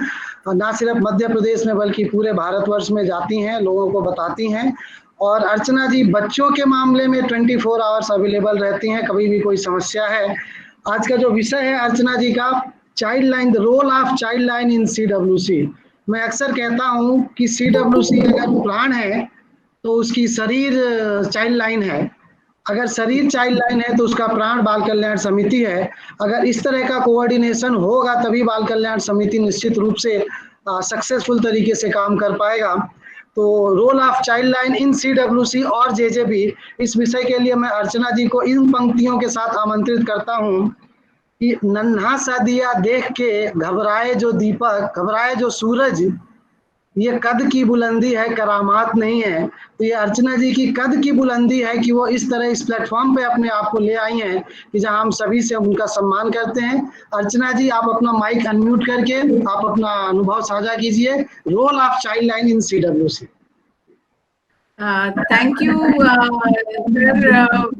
S1: ना सिर्फ मध्य प्रदेश में बल्कि पूरे भारतवर्ष में जाती हैं, लोगों को बताती हैं। और अर्चना जी बच्चों के मामले में 24 आवर्स अवेलेबल रहती हैं, कभी भी कोई समस्या है। आज का जो विषय है अर्चना जी का, child line, the role of child line in CWC। मैं अक्सर कहता हूँ कि CWC अगर प्राण है तो उसकी शरीर चाइल्ड लाइन है, अगर शरीर चाइल्ड लाइन है तो उसका प्राण बाल कल्याण समिति है। अगर इस तरह का कोऑर्डिनेशन होगा तभी बाल कल्याण समिति निश्चित रूप से सक्सेसफुल तरीके से काम कर पाएगा। तो role of child line in CWC और JJB, इस विषय के लिए मैं अर्चना जी को इन पंक्तियों के साथ आमंत्रित करता हूँ कि नन्हा सा दिया देख के घबराए जो दीपक, घबराए जो सूरज, ये कद की बुलंदी है, करामात नहीं है। तो ये अर्चना जी की कद की बुलंदी है कि वो इस तरह इस प्लेटफॉर्म पे अपने आप को ले आई हैं कि जहां हम सभी से उनका सम्मान करते हैं। अर्चना जी, आप अपना माइक अनम्यूट करके आप अपना अनुभव साझा कीजिए, role of child line in CWC।
S3: Thank you sir,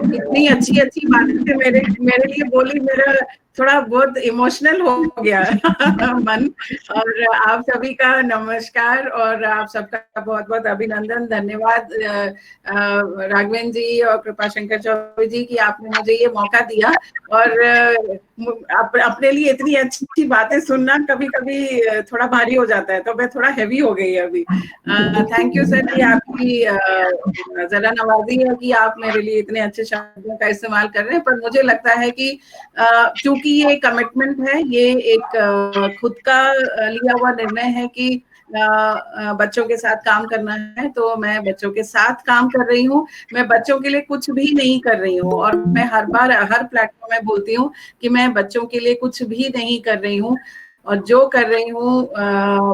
S3: इतनी अच्छी अच्छी बातें मेरे लिए बोली, मेरा थोड़ा बहुत इमोशनल हो गया मन। और आप सभी का नमस्कार और आप सबका बहुत बहुत अभिनंदन, धन्यवाद राघवेंद्र जी और कृपाशंकर चौबे जी कि आपने मुझे ये मौका दिया। और अपने लिए इतनी अच्छी बातें सुनना कभी कभी थोड़ा भारी हो जाता है, तो मैं थोड़ा हैवी हो गई अभी। थैंक यू सर कि आपकी जरा नवाजी है कि आप मेरे लिए इतने अच्छे शब्दों का इस्तेमाल कर रहे हैं। पर मुझे लगता है कि क्योंकि ये कमिटमेंट है, ये एक खुद का लिया हुआ निर्णय है कि बच्चों के साथ काम करना है, तो मैं बच्चों के साथ काम कर रही हूँ। मैं बच्चों के लिए कुछ भी नहीं कर रही हूँ, और मैं हर बार हर प्लेटफॉर्म में बोलती हूँ कि मैं बच्चों के लिए कुछ भी नहीं कर रही हूँ, और जो कर रही हूँ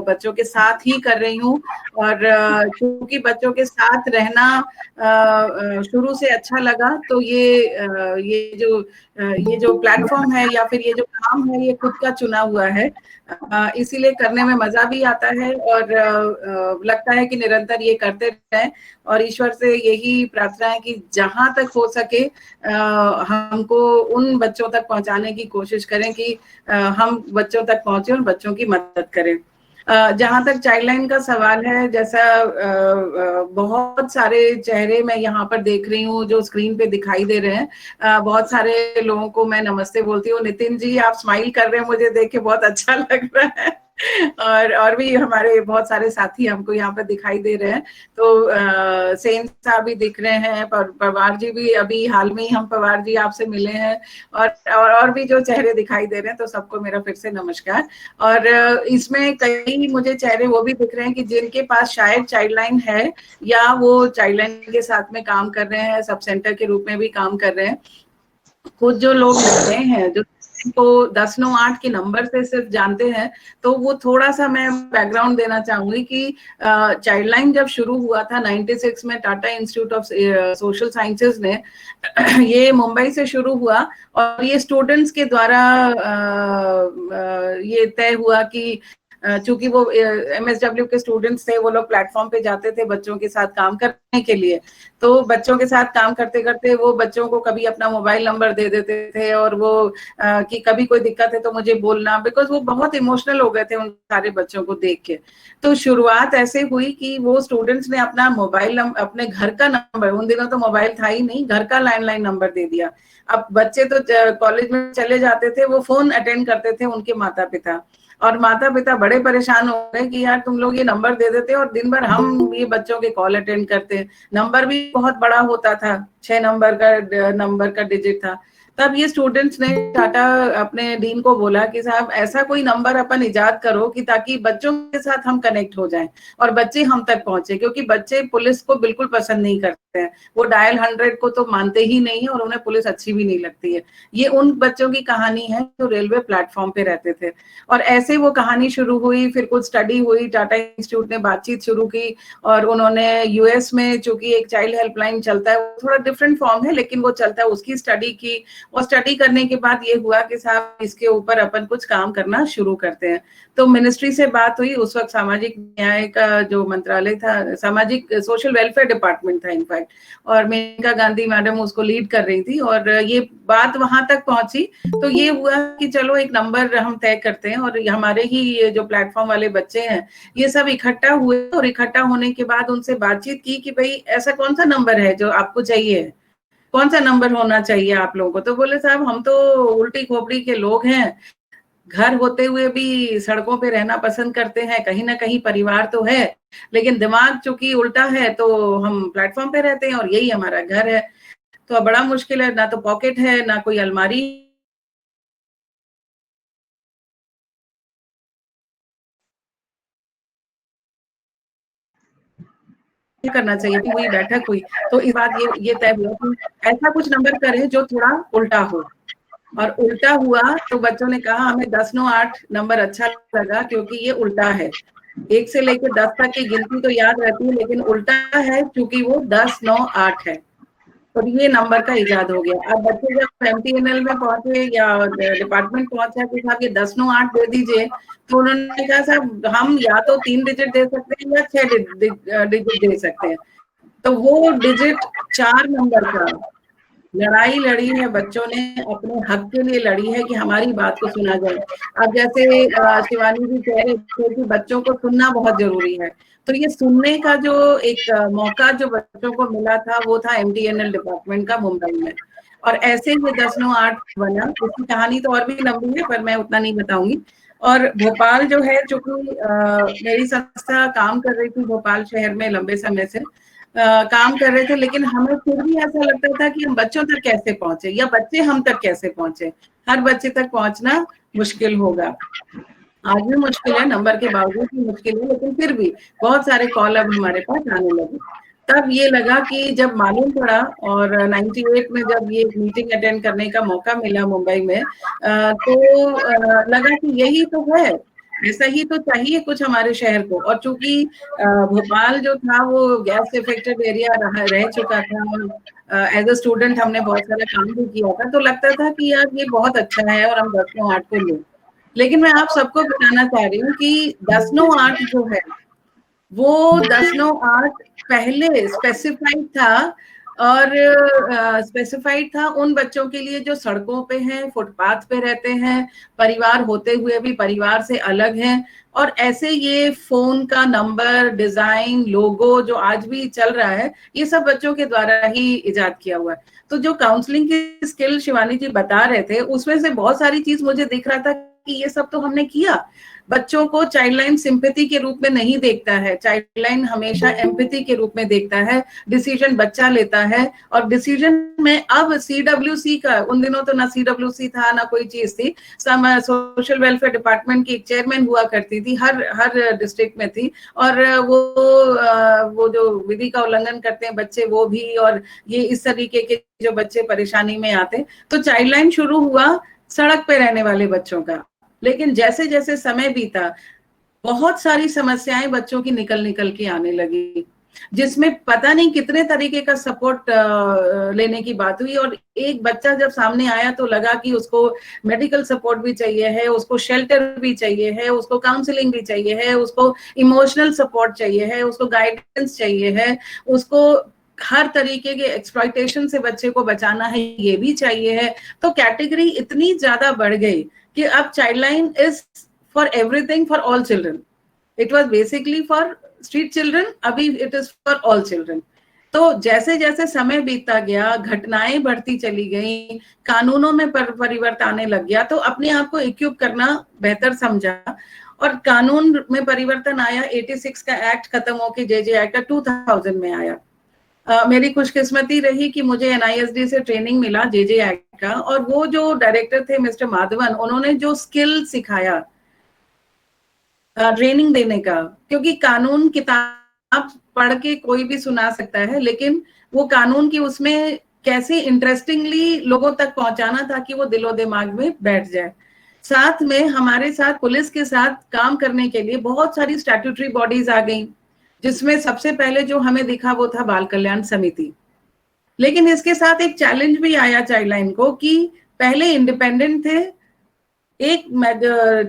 S3: बच्चों के साथ ही कर रही हूँ। और क्योंकि बच्चों के साथ रहना शुरू से अच्छा लगा, तो ये जो प्लेटफॉर्म है या फिर ये जो काम है, ये खुद का चुना हुआ है, इसीलिए करने में मजा भी आता है। और लगता है कि निरंतर ये करते रहें, और ईश्वर से यही प्रार्थना है कि जहां तक हो सके हमको उन बच्चों तक पहुंचाने की कोशिश करें कि हम बच्चों तक पहुंचे और बच्चों की मदद करें। जहां तक चाइल्ड लाइन का सवाल है, जैसा बहुत सारे चेहरे मैं यहाँ पर देख रही हूँ जो स्क्रीन पे दिखाई दे रहे हैं। बहुत सारे लोगों को मैं नमस्ते बोलती हूँ। नितिन जी, आप स्माइल कर रहे हैं, मुझे देख के बहुत अच्छा लग रहा है। और भी हमारे बहुत सारे साथी हमको यहाँ पर दिखाई दे रहे हैं। तो सेन साहब भी दिख रहे हैं, पवार जी भी, अभी हाल में ही हम पवार जी आपसे मिले हैं, और भी जो चेहरे दिखाई दे रहे हैं, तो सबको मेरा फिर से नमस्कार। और इसमें कई मुझे चेहरे वो भी दिख रहे हैं कि जिनके पास शायद चाइल्ड लाइन है, या वो चाइल्ड लाइन के साथ में काम कर रहे हैं, सब सेंटर के रूप में भी काम कर रहे हैं। कुछ जो लोग नए हैं, जो तो 1098 के नंबर से सिर्फ जानते हैं, तो वो थोड़ा सा मैं बैकग्राउंड देना चाहूंगी कि चाइल्ड लाइन जब शुरू हुआ था 96 में, Tata institute of social sciences ने ये मुंबई से शुरू हुआ, और ये स्टूडेंट्स के द्वारा ये तय हुआ कि चूंकि वो MSW के स्टूडेंट्स थे, वो लोग प्लेटफॉर्म पे जाते थे बच्चों के साथ काम करने के लिए। तो बच्चों के साथ काम करते करते वो बच्चों को कभी अपना मोबाइल नंबर दे देते थे, और वो कि कभी कोई दिक्कत है तो मुझे बोलना, बिकॉज वो बहुत इमोशनल हो गए थे उन सारे बच्चों को देख के। तो शुरुआत ऐसे हुई कि वो स्टूडेंट्स ने अपना मोबाइल अपने घर का नंबर, उन दिनों तो मोबाइल था ही नहीं, घर का लैंडलाइन नंबर दे दिया। अब बच्चे तो कॉलेज में चले जाते थे, वो फोन अटेंड करते थे उनके माता पिता, और माता पिता बड़े परेशान हो गए कि यार तुम लोग ये नंबर दे देते और दिन भर हम ये बच्चों के कॉल अटेंड करते हैं। नंबर भी बहुत बड़ा होता था, 6 नंबर का डिजिट था। तब ये स्टूडेंट्स ने टाटा अपने डीन को बोला कि साहब ऐसा कोई नंबर अपन इजाद करो कि ताकि बच्चों के साथ हम कनेक्ट हो जाएं और बच्चे हम तक पहुंचे, क्योंकि बच्चे पुलिस को बिल्कुल पसंद नहीं करते हैं, वो डायल 100 को तो मानते ही नहीं है और उन्हें पुलिस अच्छी भी नहीं लगती है। ये उन बच्चों की कहानी है जो रेलवे प्लेटफॉर्म पे रहते थे। और ऐसे वो कहानी शुरू हुई, फिर कुछ स्टडी हुई, टाटा इंस्टीट्यूट ने बातचीत शुरू की और उन्होंने यूएस में, चूंकि एक चाइल्ड हेल्पलाइन चलता है, थोड़ा डिफरेंट फॉर्म है लेकिन वो चलता है, उसकी स्टडी की। और स्टडी करने के बाद ये हुआ कि साहब इसके ऊपर अपन कुछ काम करना शुरू करते हैं। तो मिनिस्ट्री से बात हुई, उस वक्त सामाजिक न्याय का जो मंत्रालय था, सामाजिक सोशल वेलफेयर डिपार्टमेंट था इनफैक्ट, और मेनका गांधी मैडम उसको लीड कर रही थी और ये बात वहां तक पहुंची। तो ये हुआ कि चलो एक नंबर हम तय करते हैं और हमारे ही जो प्लेटफॉर्म वाले बच्चे हैं ये सब इकट्ठा हुए और इकट्ठा होने के बाद उनसे बातचीत की कि भाई ऐसा कौन सा नंबर है जो आपको चाहिए, कौन सा नंबर होना चाहिए आप लोगों को। तो बोले साहब हम तो उल्टी खोपड़ी के लोग हैं, घर होते हुए भी सड़कों पे रहना पसंद करते हैं, कहीं ना कहीं परिवार तो है लेकिन दिमाग चूंकि उल्टा है तो हम प्लेटफॉर्म पे रहते हैं और यही हमारा घर है। तो बड़ा मुश्किल है, ना तो पॉकेट है ना कोई अलमारी करना चाहिए। हुई बैठक हुई तो इस बात ये तय हुआ कि ऐसा कुछ नंबर करें जो थोड़ा उल्टा हो। और उल्टा हुआ तो बच्चों ने कहा हमें 10, 9, 8 नंबर अच्छा लगा क्योंकि ये उल्टा है। 1 से लेकर 10 तक की गिनती तो याद रहती है लेकिन उल्टा है क्योंकि वो 10, 9, 8 है। तो ये नंबर का इजाद हो गया। अब बच्चे जब MTNL में पहुंचे या डिपार्टमेंट पहुंचा कि साहब ये 10, 9, 8 दे दीजिए, तो उन्होंने कहा साहब हम या तो 3 डिजिट दे सकते हैं या 6 डिजिट दे सकते हैं। तो वो डिजिट 4 नंबर का लड़ाई लड़ी है, बच्चों ने अपने हक के लिए लड़ी है कि हमारी बात को सुना जाए। अब जैसे शिवानी जी कह रहे थे कि बच्चों को सुनना बहुत जरूरी है, तो ये सुनने का जो एक मौका जो बच्चों को मिला था वो था MTNL डिपार्टमेंट का मुंबई में। और ऐसे ये 10, 9, 8 बना। उसकी कहानी तो और भी लंबी है पर मैं उतना नहीं बताऊंगी। और भोपाल जो है, चूंकि मेरी संस्था काम कर रही थी भोपाल शहर में लंबे समय से, काम कर रहे थे, लेकिन हमें फिर भी ऐसा लगता था कि हम बच्चों तक कैसे पहुंचे या बच्चे हम तक कैसे पहुंचे। हर बच्चे तक पहुंचना मुश्किल होगा, आज भी मुश्किल है, नंबर के बावजूद भी मुश्किल है, लेकिन फिर भी बहुत सारे कॉल अब हमारे पास आने लगे। तब ये लगा कि जब मालूम पड़ा और 98 में जब ये मीटिंग अटेंड करने का मौका मिला मुंबई में, तो लगा कि यही तो है, ऐसा ही तो चाहिए कुछ हमारे शहर को। और चूंकि भोपाल जो था वो गैस इफेक्टेड एरिया रह चुका था और एज अ स्टूडेंट हमने बहुत सारा काम भी किया था, तो लगता था कि यार ये बहुत अच्छा है और हम 10, 9, 8 को लें। लेकिन मैं आप सबको बताना चाह रही हूँ कि 10, 9, 8 जो है वो 10, 9, 8 पहले स्पेसिफाइड था और स्पेसिफाइड था उन बच्चों के लिए जो सड़कों पे हैं, फुटपाथ पे रहते हैं, परिवार होते हुए भी परिवार से अलग हैं। और ऐसे ये फोन का नंबर, डिजाइन, लोगो जो आज भी चल रहा है, ये सब बच्चों के द्वारा ही इजाद किया हुआ है। तो जो काउंसलिंग की स्किल शिवानी जी बता रहे थे उसमें से बहुत सारी चीज मुझे दिख रहा था कि ये सब तो हमने किया। बच्चों को चाइल्ड लाइन सिंपैथी के रूप में नहीं देखता है, चाइल्ड लाइन हमेशा एम्पैथी के रूप में देखता है। डिसीजन बच्चा लेता है और डिसीजन में अब CWC का, उन दिनों तो ना CWC था ना कोई चीज थी, सोशल वेलफेयर डिपार्टमेंट की एक चेयरमैन हुआ करती थी, हर डिस्ट्रिक्ट में थी। और वो जो विधि का उल्लंघन करते हैं बच्चे वो भी, और ये इस तरीके के जो बच्चे परेशानी में आते, तो चाइल्ड लाइन शुरू हुआ सड़क पे रहने वाले बच्चों का। लेकिन जैसे जैसे समय बीता बहुत सारी समस्याएं बच्चों की निकल के आने लगी, जिसमें पता नहीं कितने तरीके का सपोर्ट लेने की बात हुई। और एक बच्चा जब सामने आया तो लगा कि उसको मेडिकल सपोर्ट भी चाहिए है, उसको शेल्टर भी चाहिए है, उसको काउंसलिंग भी चाहिए है, उसको इमोशनल सपोर्ट चाहिए है, उसको गाइडेंस चाहिए है, उसको हर तरीके के एक्सप्लॉयटेशन से बच्चे को बचाना है, ये भी चाहिए है। तो कैटेगरी इतनी ज्यादा बढ़ गई कि अब child line is for everything for all children. It was basically for street children, अभी it is for all children. तो जैसे जैसे समय बीतता गया, घटनाएं बढ़ती चली गई, कानूनों में परिवर्तन आने लग गया, तो अपने आप को इक्विप करना बेहतर समझा और कानून में परिवर्तन आया। 86 का एक्ट खत्म होकर JJ एक्ट 2000 में आया। मेरी खुशकिस्मती रही कि मुझे NISD से ट्रेनिंग मिला JJ एक्ट का, और वो जो डायरेक्टर थे मिस्टर माधवन, उन्होंने जो स्किल सिखाया ट्रेनिंग देने का, क्योंकि कानून किताब पढ़ के कोई भी सुना सकता है, लेकिन वो कानून की उसमें कैसे इंटरेस्टिंगली लोगों तक पहुंचाना ताकि वो दिलो दिमाग में बैठ जाए। साथ में हमारे साथ पुलिस के साथ काम करने के लिए बहुत सारी स्टैट्यूटरी बॉडीज आ गई, जिसमें सबसे पहले जो हमें दिखा वो था बाल कल्याण समिति। लेकिन इसके साथ एक चैलेंज भी आया चाइल्डलाइन को कि पहले इंडिपेंडेंट थे, एक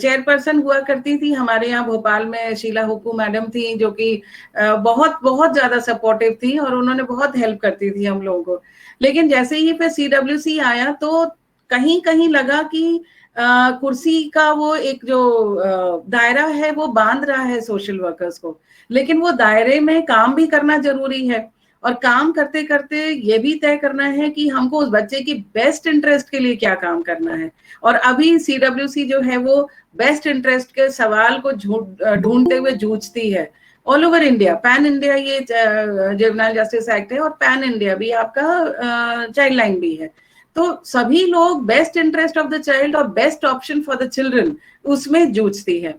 S3: चेयरपर्सन हुआ करती थी हमारे यहाँ भोपाल में, शीला हुक्कू मैडम थी, जो कि बहुत बहुत ज्यादा सपोर्टिव थी और उन्होंने बहुत हेल्प करती थी हम लोगों को। लेकिन जैसे ही फिर CWC आया तो कहीं कहीं लगा कि कुर्सी का वो एक जो दायरा है वो बांध रहा है सोशल वर्कर्स को, लेकिन वो दायरे में काम भी करना जरूरी है, और काम करते करते ये भी तय करना है कि हमको उस बच्चे की बेस्ट इंटरेस्ट के लिए क्या काम करना है। और अभी CWC जो है वो बेस्ट इंटरेस्ट के सवाल को ढूंढते हुए जूझती है all over India. Pan India ये जुवेनाइल जस्टिस एक्ट है और पैन इंडिया भी आपका चाइल्ड लाइन भी है। तो सभी लोग best interest of the child और best option for the children उसमें जूझती है।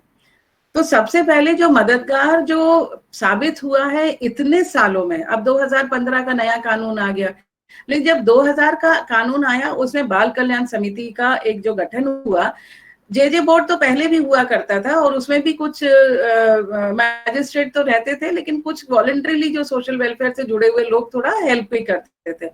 S3: तो सबसे पहले जो मददगार जो साबित हुआ है इतने सालों में, अब 2015 का नया कानून आ गया, लेकिन जब 2000 का कानून आया उसमें बाल कल्याण समिति का एक जो गठन हुआ, JJ बोर्ड तो पहले भी हुआ करता था और उसमें भी कुछ मैजिस्ट्रेट तो रहते थे, लेकिन कुछ वॉलंटरीली जो सोशल वेलफेयर से जुड़े हुए लोग थोड़ा हेल्प भी करते थे,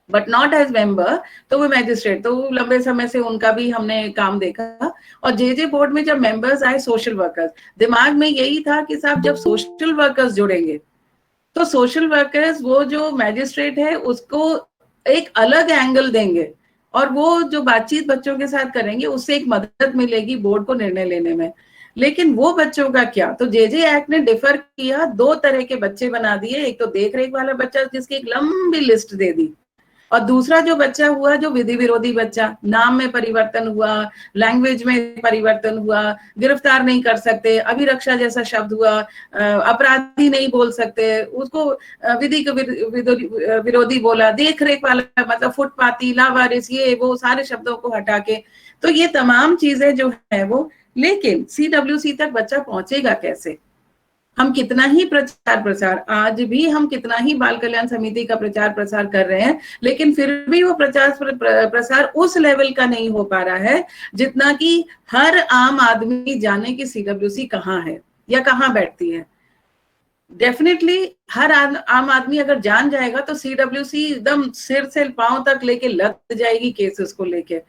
S3: बट नॉट एज मेंबर। तो वो मैजिस्ट्रेट तो लंबे समय से उनका भी हमने काम देखा। और JJ बोर्ड में जब मेंबर्स आए सोशल वर्कर्स, दिमाग में यही था कि साहब जब सोशल वर्कर्स जुड़ेंगे तो सोशल वर्कर्स वो जो मैजिस्ट्रेट है उसको एक अलग एंगल देंगे, और वो जो बातचीत बच्चों के साथ करेंगे उससे एक मदद मिलेगी बोर्ड को निर्णय लेने में। लेकिन वो बच्चों का क्या, तो JJ एक्ट ने डिफर किया, दो तरह के बच्चे बना दिए। एक तो देख रेख वाला बच्चा जिसकी एक लंबी लिस्ट दे दी, और दूसरा जो बच्चा हुआ जो विधि विरोधी बच्चा, नाम में परिवर्तन हुआ, लैंग्वेज में परिवर्तन हुआ, गिरफ्तार नहीं कर सकते, अभिरक्षा जैसा शब्द हुआ, अपराधी नहीं बोल सकते, उसको विधि विरोधी बोला, देख रेख वाला मतलब फुटपाती, लावारिस, ये वो सारे शब्दों को हटा के। तो ये तमाम चीजें जो है वो, लेकिन CWC तक बच्चा पहुंचेगा कैसे? हम कितना ही प्रचार प्रसार, आज भी हम कितना ही बाल कल्याण समिति का प्रचार प्रसार कर रहे हैं, लेकिन फिर भी वो प्रचार प्रसार उस लेवल का नहीं हो पा रहा है जितना कि हर आम आदमी जाने की CWC कहाँ है या कहाँ बैठती है। डेफिनेटली हर आम आदमी अगर जान जाएगा तो CWC एकदम सिर से पांव तक लेके लग जाएगी केसेस को लेके।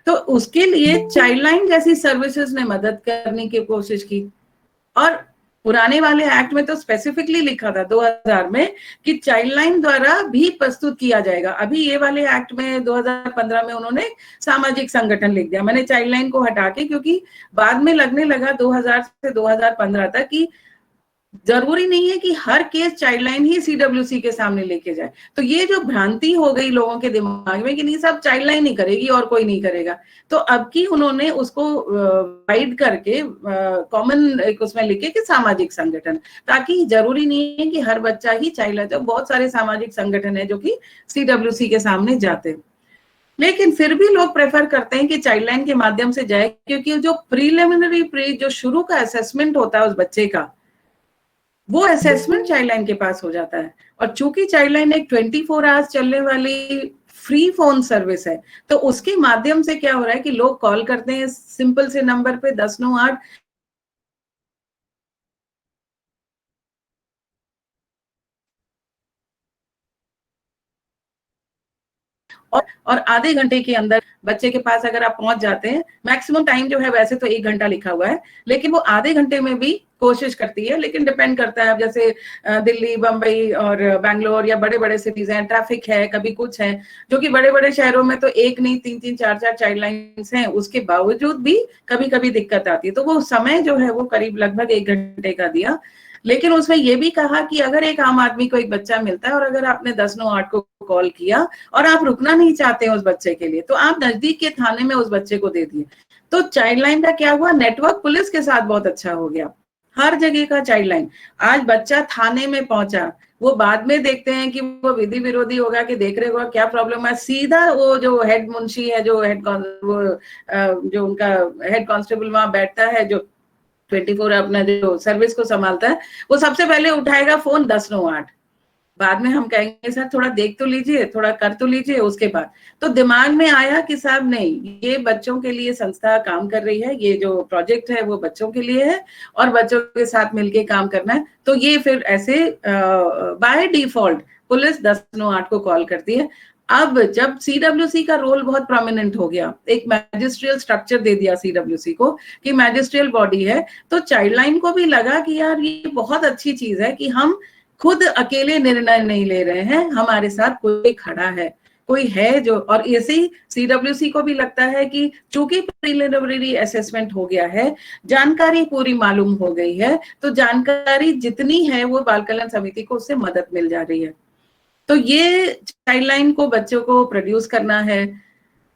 S3: तो उसके लिए चाइल्ड लाइन जैसी सर्विसेज ने मदद करने की कोशिश की, और पुराने वाले एक्ट में तो स्पेसिफिकली लिखा था 2000 में कि चाइल्ड लाइन द्वारा भी प्रस्तुत किया जाएगा। अभी ये वाले एक्ट में 2015 में उन्होंने सामाजिक संगठन लिख दिया। मैंने चाइल्ड लाइन को हटा के, क्योंकि बाद में लगने लगा 2000 से 2015 तक कि जरूरी नहीं है कि हर केस चाइल्ड लाइन ही CWC के सामने लेके जाए। तो ये जो भ्रांति हो गई लोगों के दिमाग में कि नहीं सब चाइल्ड लाइन ही करेगी और कोई नहीं करेगा, तो अब की उन्होंने उसको वाइड करके कॉमन एक उसमें लिखे कि सामाजिक संगठन, ताकि जरूरी नहीं है कि हर बच्चा ही चाइल्ड लाइन। तो बहुत सारे सामाजिक संगठन है जो कि CWC के सामने जाते हैं, लेकिन फिर भी लोग प्रेफर करते हैं कि चाइल्ड लाइन के माध्यम से जाए, क्योंकि जो प्रीलिमिनरी जो शुरू का असेसमेंट होता है उस बच्चे का, वो असेसमेंट चाइल्ड लाइन के पास हो जाता है। और चूंकि चाइल्ड लाइन एक 24 आवर्स चलने वाली फ्री फोन सर्विस है, तो उसके माध्यम से क्या हो रहा है कि लोग कॉल करते हैं सिंपल से नंबर पे 1098, और आधे घंटे के अंदर बच्चे के पास अगर आप पहुंच जाते हैं, मैक्सिमम टाइम जो है वैसे तो 1 घंटा लिखा हुआ है, लेकिन वो आधे घंटे में भी कोशिश करती है। लेकिन डिपेंड करता है, जैसे दिल्ली, बम्बई और बैंगलोर या बड़े बड़े सिटीज हैं, ट्रैफिक है, कभी कुछ है, जो कि बड़े बड़े शहरों में तो एक नहीं 3-3, 4-4 चाइल्ड लाइन्स हैं, उसके बावजूद भी कभी कभी दिक्कत आती है। तो वो समय जो है वो करीब लगभग 1 घंटे का दिया। लेकिन उसमें ये भी कहा कि अगर एक आम आदमी को एक बच्चा मिलता है और अगर आपने 1098 को कॉल किया और आप रुकना नहीं चाहते हैं उस बच्चे के लिए, तो आप नजदीक के थाने में उस बच्चे को दे दिए। तो चाइल्ड लाइन का क्या हुआ, नेटवर्क पुलिस के साथ बहुत अच्छा हो गया, हर जगह का चाइल्ड लाइन। आज बच्चा थाने में पहुंचा, वो बाद में देखते हैं कि वो विधि विरोधी होगा कि देख रहे होगा क्या प्रॉब्लम है, सीधा वो जो हेड मुंशी है, जो जो उनका हेड कांस्टेबल वहां बैठता है, जो 24 अपना जो सर्विस को संभालता है, वो सबसे पहले उठाएगा फोन 1098। बाद में हम कहेंगे सर थोड़ा देख तो लीजिए, थोड़ा कर तो लीजिए, उसके बाद तो दिमाग में आया कि साहब नहीं, ये बच्चों के लिए संस्था काम कर रही है, ये जो प्रोजेक्ट है वो बच्चों के लिए है और बच्चों के साथ मिलके काम करना है। तो ये फिर ऐसे बाय डिफॉल्ट पुलिस 1098 को कॉल करती है। अब जब सीडब्ल्यूसी का रोल बहुत प्रोमिनेंट हो गया, एक मैजिस्ट्रियल स्ट्रक्चर दे दिया सीडब्ल्यूसी को कि मैजिस्ट्रियल बॉडी है, तो चाइल्ड लाइन को भी लगा कि यार ये बहुत अच्छी चीज है कि हम खुद अकेले निर्णय नहीं ले रहे हैं, हमारे साथ कोई खड़ा है, कोई है जो। और ऐसे ही सीडब्ल्यूसी को भी लगता है कि चूंकि प्रीलिमिनरी असेसमेंट हो गया है, जानकारी पूरी मालूम हो गई है, तो जानकारी जितनी है वो बाल कल्याण समिति को उससे मदद मिल जा रही है। तो ये चाइल्ड लाइन को बच्चों को प्रोड्यूस करना है।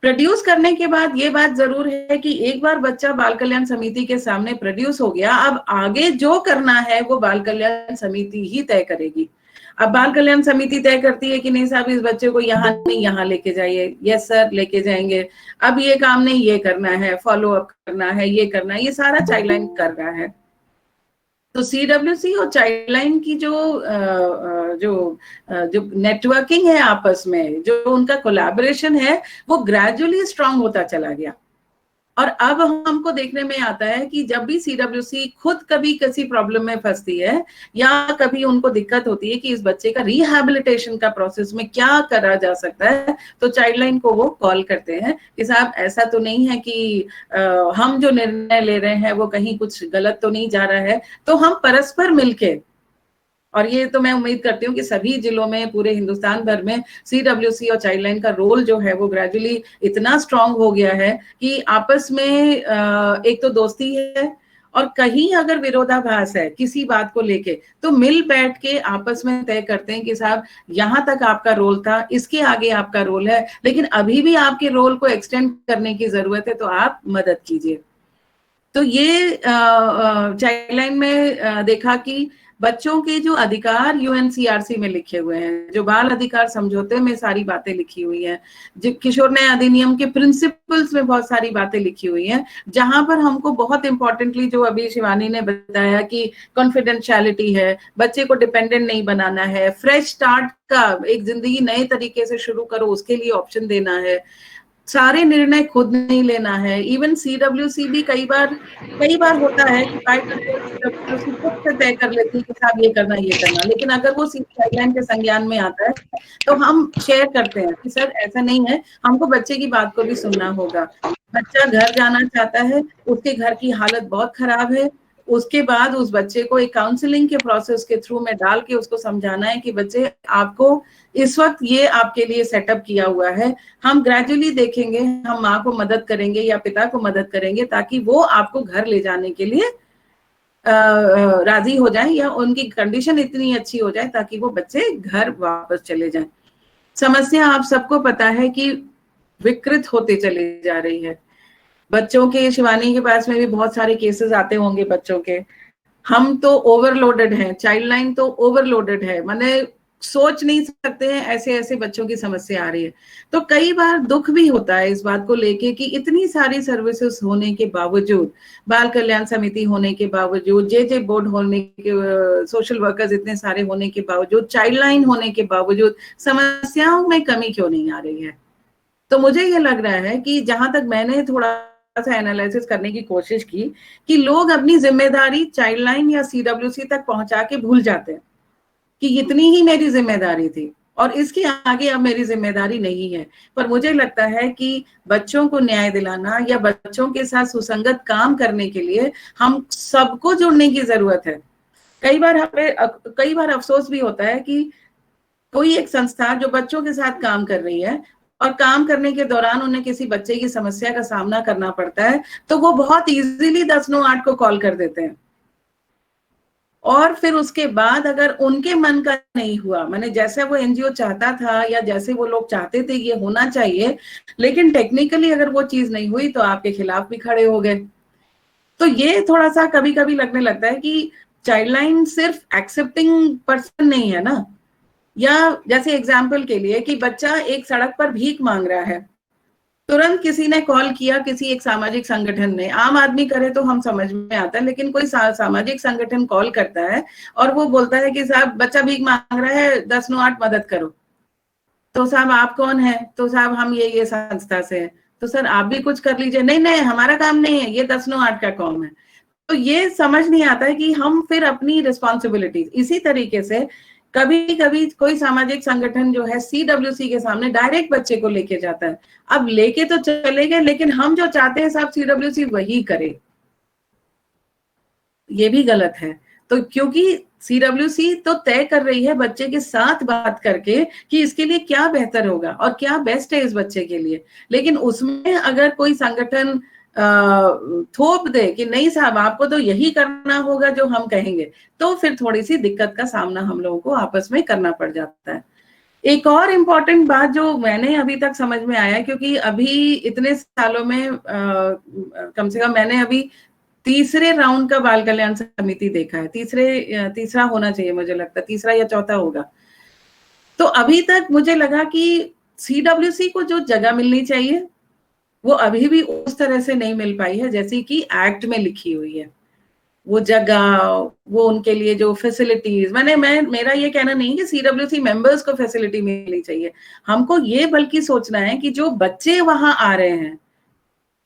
S3: प्रोड्यूस करने के बाद ये बात जरूर है कि एक बार बच्चा बाल कल्याण समिति के सामने प्रोड्यूस हो गया, अब आगे जो करना है वो बाल कल्याण समिति ही तय करेगी। अब बाल कल्याण समिति तय करती है कि नहीं साहब इस बच्चे को यहाँ नहीं यहाँ लेके जाइए, यस सर लेके जाएंगे, अब ये काम नहीं ये करना है, फॉलो अप करना है, ये करना है, ये सारा चाइल्ड लाइन कर रहा है। तो सीडब्ल्यूसी और चाइल्ड लाइन की जो नेटवर्किंग है आपस में, जो उनका कोलैबोरेशन है, वो ग्रेजुअली स्ट्रांग होता चला गया। और अब हमको देखने में आता है कि जब भी सीडब्ल्यूसी खुद कभी किसी प्रॉब्लम में फंसती है या कभी उनको दिक्कत होती है कि इस बच्चे का रिहैबिलिटेशन का प्रोसेस में क्या करा जा सकता है, तो चाइल्ड लाइन को वो कॉल करते हैं कि साहब ऐसा तो नहीं है कि हम जो निर्णय ले रहे हैं वो कहीं कुछ गलत तो नहीं जा रहा है। तो हम परस्पर मिलके, और ये तो मैं उम्मीद करती हूँ कि सभी जिलों में पूरे हिंदुस्तान भर में सीडब्ल्यूसी और चाइल्ड लाइन का रोल जो है वो ग्रेजुअली इतना स्ट्रांग हो गया है कि आपस में एक तो दोस्ती है, और कहीं अगर विरोधाभास है किसी बात को लेके तो मिल बैठ के आपस में तय करते हैं कि साहब यहाँ तक आपका रोल था, इसके आगे आपका रोल है, लेकिन अभी भी आपके रोल को एक्सटेंड करने की जरूरत है, तो आप मदद कीजिए। तो ये चाइल्ड लाइन में देखा कि बच्चों के जो अधिकार यूएनसीआरसी में लिखे हुए हैं, जो बाल अधिकार समझौते में सारी बातें लिखी हुई हैं, जो किशोर न्याय अधिनियम के प्रिंसिपल्स में बहुत सारी बातें लिखी हुई हैं, जहां पर हमको बहुत इंपॉर्टेंटली जो अभी शिवानी ने बताया कि कॉन्फिडेंशियलिटी है, बच्चे को डिपेंडेंट नहीं बनाना है, फ्रेश स्टार्ट का एक जिंदगी नए तरीके से शुरू करो उसके लिए ऑप्शन देना है, सारे निर्णय खुद नहीं लेना है। इवन सीडब्ल्यूसी भी कई बार होता है कि सीडब्ल्यूसी खुद से तय कर लेती है कि साहब ये करना ये करना, लेकिन अगर वो गाइडलाइन के संज्ञान में आता है तो हम शेयर करते हैं कि सर ऐसा नहीं है, हमको बच्चे की बात को भी सुनना होगा। बच्चा घर जाना चाहता है, उसके घर की हालत बहुत खराब है, उसके बाद उस बच्चे को एक काउंसलिंग के प्रोसेस के थ्रू में डाल के उसको समझाना है कि बच्चे आपको इस वक्त ये आपके लिए सेटअप किया हुआ है, हम ग्रेजुअली देखेंगे, हम माँ को मदद करेंगे या पिता को मदद करेंगे ताकि वो आपको घर ले जाने के लिए राजी हो जाए या उनकी कंडीशन इतनी अच्छी हो जाए ताकि वो बच्चे घर वापस चले जाएं। समस्या आप सबको पता है कि विकृत होते चली जा रही है। बच्चों के, शिवानी के पास में भी बहुत सारे केसेस आते होंगे बच्चों के। हम तो ओवरलोडेड हैं, चाइल्ड लाइन तो ओवरलोडेड है, माने सोच नहीं सकते हैं ऐसे ऐसे बच्चों की समस्या आ रही है। तो कई बार दुख भी होता है इस बात को लेके कि इतनी सारी सर्विसेज होने के बावजूद, बाल कल्याण समिति होने के बावजूद, जे बोर्ड होने के, सोशल वर्कर्स इतने सारे होने के बावजूद, चाइल्ड लाइन होने के बावजूद समस्याओं में कमी क्यों नहीं आ रही है। तो मुझे ये लग रहा है कि जहां तक मैंने थोड़ा सा एनालिसिस करने की कोशिश की कि लोग अपनी जिम्मेदारी चाइल्ड लाइन या सीडब्ल्यूसी तक पहुंचा के भूल जाते हैं कि इतनी ही मेरी जिम्मेदारी थी और इसके आगे अब मेरी जिम्मेदारी नहीं है। पर मुझे लगता है कि बच्चों को न्याय दिलाना या बच्चों के साथ सुसंगत काम करने के लिए हम सबको जुड़ने की जरूरत है। कई बार अफसोस भी होता है कि कोई एक संस्था जो बच्चों के साथ काम कर रही है और काम करने के दौरान उन्हें किसी बच्चे की समस्या का सामना करना पड़ता है तो वो बहुत इजीली 1098 को कॉल कर देते हैं और फिर उसके बाद अगर उनके मन का नहीं हुआ, माने जैसे वो एनजीओ चाहता था या जैसे वो लोग चाहते थे ये होना चाहिए, लेकिन टेक्निकली अगर वो चीज नहीं हुई तो आपके खिलाफ भी खड़े हो गए। तो ये थोड़ा सा कभी कभी लगने लगता है कि चाइल्ड लाइन सिर्फ एक्सेप्टिंग पर्सन नहीं है ना। या जैसे एग्जाम्पल के लिए कि बच्चा एक सड़क पर भीख मांग रहा है, तुरंत किसी ने कॉल किया, किसी एक सामाजिक संगठन ने, आम आदमी करे तो हम समझ में आता है, लेकिन कोई सामाजिक संगठन कॉल करता है और वो बोलता है कि साहब बच्चा भीख मांग रहा है, 10-9-8 मदद करो। तो साहब आप कौन है? तो साहब हम ये संस्था से है। तो सर आप भी कुछ कर लीजिए। नहीं नहीं, हमारा काम नहीं है, ये 10-9-8 का काम है। तो ये समझ नहीं आता है कि हम फिर अपनी रिस्पॉन्सिबिलिटीज, इसी तरीके से कभी कभी कोई सामाजिक संगठन जो है CWC के सामने डायरेक्ट बच्चे को लेके जाता है। अब लेके तो चले गए, लेकिन हम जो चाहते हैं साहब CWC वही करे, ये भी गलत है। तो क्योंकि CWC तो तय कर रही है बच्चे के साथ बात करके कि इसके लिए क्या बेहतर होगा और क्या बेस्ट है इस बच्चे के लिए, लेकिन उसमें अगर कोई संगठन थोप दे कि नहीं साहब आपको तो यही करना होगा जो हम कहेंगे, तो फिर थोड़ी सी दिक्कत का सामना हम लोगों को आपस में करना पड़ जाता है। एक और इम्पॉर्टेंट बात जो मैंने अभी तक समझ में आया, क्योंकि अभी इतने सालों में कम से कम मैंने अभी तीसरे राउंड का बाल कल्याण समिति देखा है, तीसरा होना चाहिए मुझे लगता है, तीसरा या चौथा होगा। तो अभी तक मुझे लगा कि CWC को जो जगह मिलनी चाहिए वो अभी भी उस तरह से नहीं मिल पाई है जैसी कि एक्ट में लिखी हुई है। वो जगह, वो उनके लिए जो फैसिलिटीज, मेरा ये कहना नहीं कि CWC मेंबर्स को फैसिलिटी मिलनी चाहिए, हमको ये बल्कि सोचना है कि जो बच्चे वहां आ रहे हैं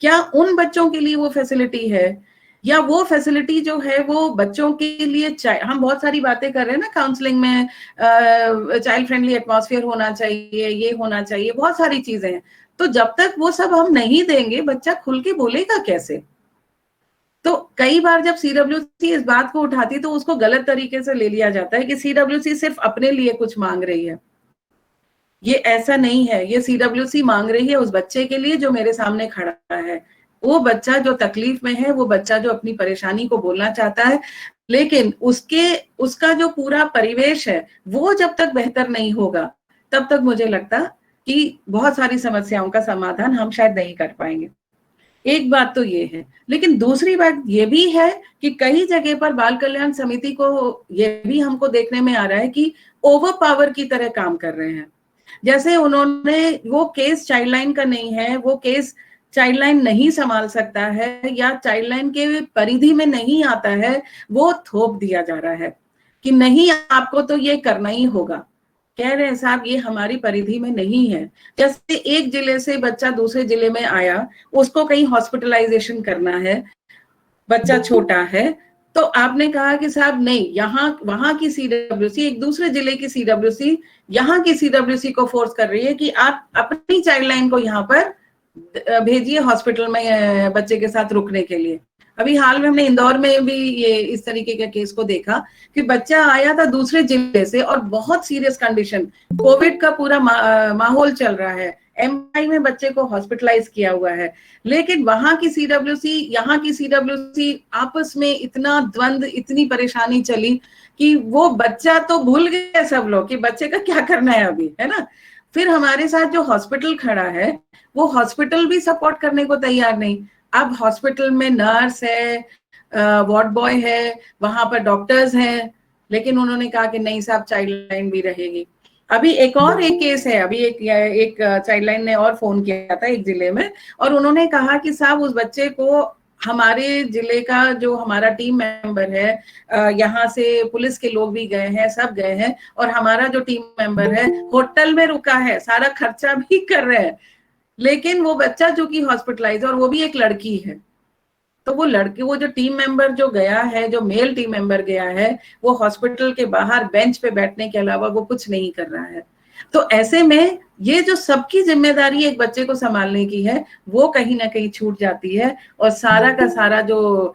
S3: क्या उन बच्चों के लिए वो फैसिलिटी है, या वो फैसिलिटी जो है वो बच्चों के लिए, हम बहुत सारी बातें कर रहे हैं ना काउंसलिंग में, चाइल्ड फ्रेंडली एटमॉस्फेयर होना चाहिए, ये होना चाहिए, बहुत सारी चीजें हैं। तो जब तक वो सब हम नहीं देंगे बच्चा खुल के बोलेगा कैसे? तो कई बार जब CWC इस बात को उठाती तो उसको गलत तरीके से ले लिया जाता है कि CWC सिर्फ अपने लिए कुछ मांग रही है। ये ऐसा नहीं है, ये CWC मांग रही है उस बच्चे के लिए जो मेरे सामने खड़ा है, वो बच्चा जो तकलीफ में है, वो बच्चा जो अपनी परेशानी को बोलना चाहता है, लेकिन उसका जो पूरा परिवेश है वो जब तक बेहतर नहीं होगा तब तक मुझे लगता कि बहुत सारी समस्याओं का समाधान हम शायद नहीं कर पाएंगे। एक बात तो ये है, लेकिन दूसरी बात ये भी है कि कई जगह पर बाल कल्याण समिति को ये भी हमको देखने में आ रहा है कि ओवर पावर की तरह काम कर रहे हैं। जैसे उन्होंने, वो केस चाइल्ड लाइन का नहीं है, वो केस चाइल्ड लाइन नहीं संभाल सकता है या चाइल्ड लाइन के परिधि में नहीं आता है, वो थोप दिया जा रहा है कि नहीं आपको तो ये करना ही होगा। कह रहे हैं साहब ये हमारी परिधि में नहीं है। जैसे एक जिले से बच्चा दूसरे जिले में आया, उसको कहीं हॉस्पिटलाइजेशन करना है, बच्चा छोटा है, तो आपने कहा कि साहब नहीं, वहां की CWC, एक दूसरे जिले की CWC यहाँ की CWC को फोर्स कर रही है कि आप अपनी चाइल्ड लाइन को यहाँ पर भेजिए हॉस्पिटल में बच्चे के साथ रुकने के लिए। अभी हाल में हमने इंदौर में भी ये इस तरीके के केस को देखा कि बच्चा आया था दूसरे जिले से और बहुत सीरियस कंडीशन, कोविड का पूरा माहौल चल रहा है, MI में बच्चे को हॉस्पिटलाइज किया हुआ है, लेकिन वहां की CWC, यहाँ की CWC आपस में इतना द्वंद, इतनी परेशानी चली कि वो बच्चा तो भूल गए सब लोग कि बच्चे का क्या करना है अभी, है ना। फिर हमारे साथ जो हॉस्पिटल खड़ा है वो हॉस्पिटल भी सपोर्ट करने को तैयार नहीं। अब हॉस्पिटल में नर्स है, वार्ड बॉय है, वहां पर डॉक्टर्स हैं, लेकिन उन्होंने कहा कि नहीं साहब चाइल्ड लाइन भी रहेगी। अभी एक केस है, अभी एक चाइल्ड लाइन ने और फोन किया था एक जिले में, और उन्होंने कहा कि साहब उस बच्चे को हमारे जिले का जो हमारा टीम मेंबर है, यहाँ से पुलिस के लोग भी गए हैं, सब गए हैं, और हमारा जो टीम मेंबर है होटल में रुका है, सारा खर्चा भी कर रहे हैं, लेकिन वो बच्चा जो कि हॉस्पिटलाइज, और वो भी एक लड़की है, तो वो जो टीम मेंबर जो गया है, जो मेल टीम मेंबर गया है, वो हॉस्पिटल के बाहर बेंच पे बैठने के अलावा वो कुछ नहीं कर रहा है। तो ऐसे में ये जो सबकी जिम्मेदारी एक बच्चे को संभालने की है वो कहीं ना कहीं छूट जाती है, और सारा का सारा जो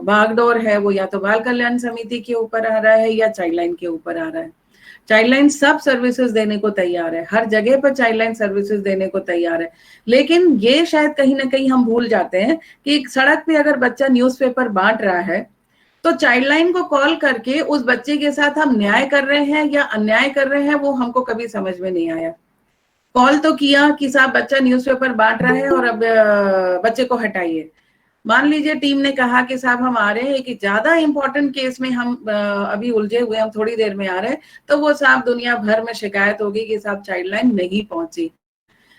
S3: भागदौड़ है वो या तो बाल कल्याण समिति के ऊपर आ रहा है या चाइल्ड लाइन के ऊपर आ रहा है। चाइल्ड लाइन सब सर्विसेज देने को तैयार है, हर जगह पर चाइल्ड लाइन सर्विसेज देने को तैयार है, लेकिन ये शायद कहीं ना कहीं हम भूल जाते हैं कि सड़क पे अगर बच्चा न्यूज़पेपर बांट रहा है तो चाइल्डलाइन को कॉल करके उस बच्चे के साथ हम न्याय कर रहे हैं या अन्याय कर रहे हैं, वो हमको कभी समझ में नहीं आया। कॉल तो किया कि साहब बच्चा न्यूज़पेपर बांट रहा है और अब बच्चे को हटाइए। मान लीजिए टीम ने कहा कि साहब हम आ रहे हैं कि ज्यादा इंपॉर्टेंट केस में हम अभी उलझे हुए, हम थोड़ी देर में आ रहे हैं, तो वो साहब दुनिया भर में शिकायत होगी कि साहब चाइल्डलाइन नहीं पहुंची।